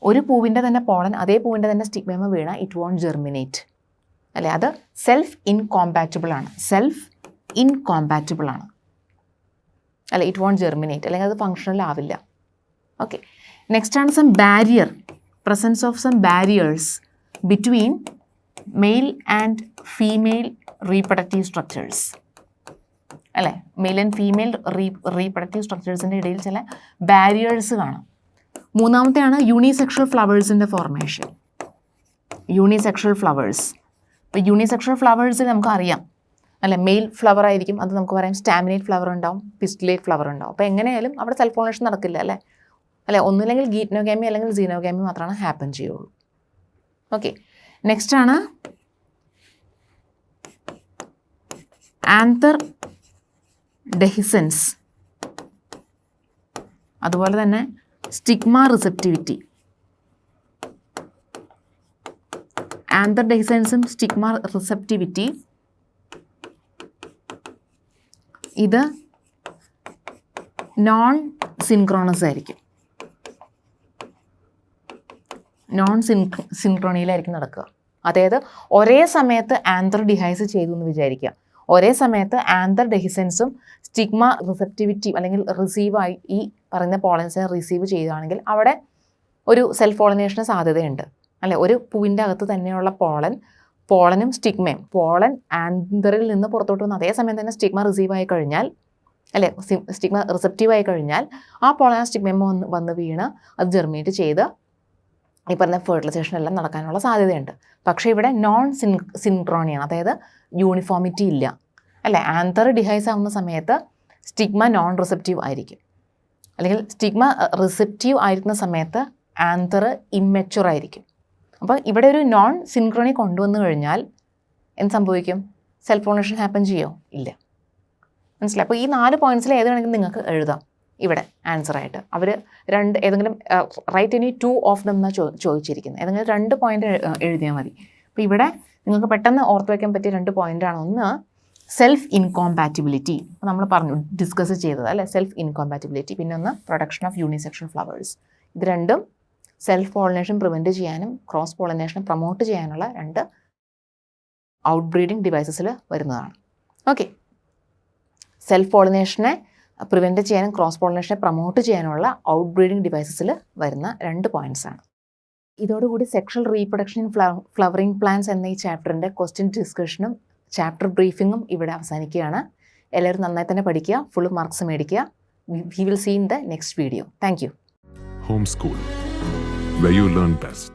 ഒരു പൂവിൻ്റെ തന്നെ പോളൻ അതേ പൂവിൻ്റെ തന്നെ സ്റ്റിഗ്മ വീണ ഇറ്റ് വോണ്ട് ജെർമിനേറ്റ് അല്ലേ. അത് സെൽഫ് ഇൻകോമ്പാറ്റിബിൾ ആണ്. സെൽഫ് ഇൻകോമ്പാറ്റിബിൾ ആണ് അല്ല ഇറ്റ് വോണ്ട് ജെർമിനേറ്റ്, അല്ലെങ്കിൽ അത് ഫങ്ഷണൽ ആവില്ല. ഓക്കെ, നെക്സ്റ്റ് ആണ് some barrier, presence of some barriers between male and female reproductive structures. അല്ലേ, മെയിൽ ആൻഡ് ഫീമെയിൽ റീപ്രൊഡക്റ്റീവ് സ്ട്രക്ചേഴ്സിൻ്റെ ഇടയിൽ ചില ബാരിയേഴ്സ് കാണാം. മൂന്നാമത്തെയാണ് യൂണിസെക്ഷൽ ഫ്ലവേഴ്സിൻ്റെ ഫോർമേഷൻ. Unisexual flowers. ഇപ്പോൾ യൂണിസെക്ഷൽ ഫ്ലവേഴ്സിൽ നമുക്കറിയാം അല്ലെ, മെയിൽ ഫ്ലവർ ആയിരിക്കും, അത് നമുക്ക് പറയാം സ്റ്റാമിനേറ്റ് ഫ്ലവർ ഉണ്ടാവും, പിസ്റ്റിലേറ്റ് ഫ്ലവർ ഉണ്ടാവും. അപ്പോൾ എങ്ങനെയായാലും അവിടെ സെൽഫ് പോളിനേഷൻ നടക്കില്ല അല്ലേ, ഒന്നുമില്ലെങ്കിൽ ഗീറ്റ്നോഗാമി അല്ലെങ്കിൽ സീനോഗാമി മാത്രമാണ് ഹാപ്പൻ ചെയ്യുള്ളൂ. ഓക്കെ, നെക്സ്റ്റ് ആണ് ആന്തർ ഡെഹിസൻസ്, അതുപോലെ തന്നെ സ്റ്റിഗ്മ റിസെപ്റ്റിവിറ്റി. ആന്തർ ഡെഹിസൻസും സ്റ്റിഗ്മ റിസെപ്റ്റിവിറ്റി ഇത് നോൺ സിൻക്രോണസ് ആയിരിക്കും, നോൺ സിൻക്രോണിയിലായിരിക്കും നടക്കുക. അതായത് ഒരേ സമയത്ത് ആന്തർ ഡിഹൈസ് ചെയ്തു എന്ന് വിചാരിക്കുക, ഒരേ സമയത്ത് ആന്തർ ഡെഹിസൻസും സ്റ്റിഗ്മ റിസെപ്റ്റിവിറ്റി അല്ലെങ്കിൽ റിസീവായി ഈ പറയുന്ന പോളൻസിനെ റിസീവ് ചെയ്യുകയാണെങ്കിൽ അവിടെ ഒരു സെൽഫ് പോളിനേഷന് സാധ്യതയുണ്ട് അല്ലെ. ഒരു പൂവിൻ്റെ അകത്ത് തന്നെയുള്ള പോളനും സ്റ്റിഗ്മയും, പോളൻ ആന്തറിൽ നിന്ന് പുറത്തോട്ട് വന്ന് അതേ സമയം തന്നെ സ്റ്റിഗ്മ റിസീവ് ആയി കഴിഞ്ഞാൽ അല്ലെ, സ്റ്റിഗ്മ റിസെപ്റ്റീവ് ആയി കഴിഞ്ഞാൽ ആ പോളൻ സ്റ്റിഗ്മ വന്ന് വീണ് അത് ജെർമിനേറ്റ് ചെയ്ത് ഈ പറഞ്ഞ ഫെർട്ടിലൈസേഷൻ എല്ലാം നടക്കാനുള്ള സാധ്യതയുണ്ട്. പക്ഷേ ഇവിടെ നോൺ സിൻക്രോണിയാണ്, അതായത് യൂണിഫോമിറ്റി ഇല്ല അല്ലേ. ആന്തർ ഡിഹൈസ് ആവുന്ന സമയത്ത് സ്റ്റിഗ്മ നോൺ റിസെപ്റ്റീവ് ആയിരിക്കും, അല്ലെങ്കിൽ സ്റ്റിഗ്മ റിസെപ്റ്റീവ് ആയിരിക്കുന്ന സമയത്ത് ആന്തർ ഇമ്മെച്യൂർ ആയിരിക്കും. അപ്പോൾ ഇവിടെ ഒരു നോൺ സിൻക്രോണി കൊണ്ടുവന്നു കഴിഞ്ഞാൽ എന്ത് സംഭവിക്കും? സെൽഫ് പോളിനേഷൻ ഹാപ്പൻ ചെയ്യോ? ഇല്ല. മനസ്സിലായി? അപ്പോൾ ഈ 4 പോയിന്റ്സിൽ ഏത് വേണമെങ്കിലും നിങ്ങൾക്ക് എഴുതാം ഇവിടെ ആൻസറായിട്ട്. അവർ ഏതെങ്കിലും റൈറ്റ് എനി 2 ഓഫ് ദം എന്നാണ് ചോദിച്ചിരിക്കുന്നത്. ഏതെങ്കിലും 2 പോയിന്റ് എഴുതിയാൽ മതി. അപ്പോൾ ഇവിടെ നിങ്ങൾക്ക് പെട്ടെന്ന് ഓർത്ത് വയ്ക്കാൻ പറ്റിയ 2 പോയിന്റാണ്. ഒന്ന് സെൽഫ് ഇൻകോമ്പാറ്റിബിലിറ്റി, നമ്മൾ ഡിസ്കസ് ചെയ്തത് അല്ലേ, സെൽഫ് ഇൻകോമ്പാറ്റിബിലിറ്റി. പിന്നെ ഒന്ന് പ്രൊഡക്ഷൻ ഓഫ് യൂണിസെക്ഷൽ ഫ്ലവേഴ്സ്. ഇത് രണ്ടും സെൽഫ് പോളിനേഷൻ പ്രിവെൻറ്റ് ചെയ്യാനും ക്രോസ് പോളിനേഷൻ പ്രൊമോട്ട് ചെയ്യാനുള്ള 2 ഔട്ട് ബ്രീഡിംഗ് ഡിവൈസസിൽ വരുന്നതാണ്. ഓക്കെ, സെൽഫ് പോളിനേഷനെ പ്രിവെൻറ്റ് ചെയ്യാനും ക്രോസ് പോളിനേഷനെ പ്രൊമോട്ട് ചെയ്യാനുള്ള ഔട്ട് ബ്രീഡിംഗ് ഡിവൈസസിൽ വരുന്ന 2 പോയിൻറ്റ്സാണ്. ഇതോടുകൂടി sexual reproduction in flowering plants എന്ന ഈ ചാപ്റ്ററിൻ്റെ ക്വസ്റ്റ്യൻ ഡിസ്കഷനും ചാപ്റ്റർ ബ്രീഫിങ്ങും ഇവിടെ അവസാനിക്കുകയാണ്. എല്ലാവരും നന്നായി തന്നെ പഠിക്കുക, ഫുൾ മാർക്സ് മേടിക്കുക. We will see in the next video. Thank you. HomeSkul, where you learn best.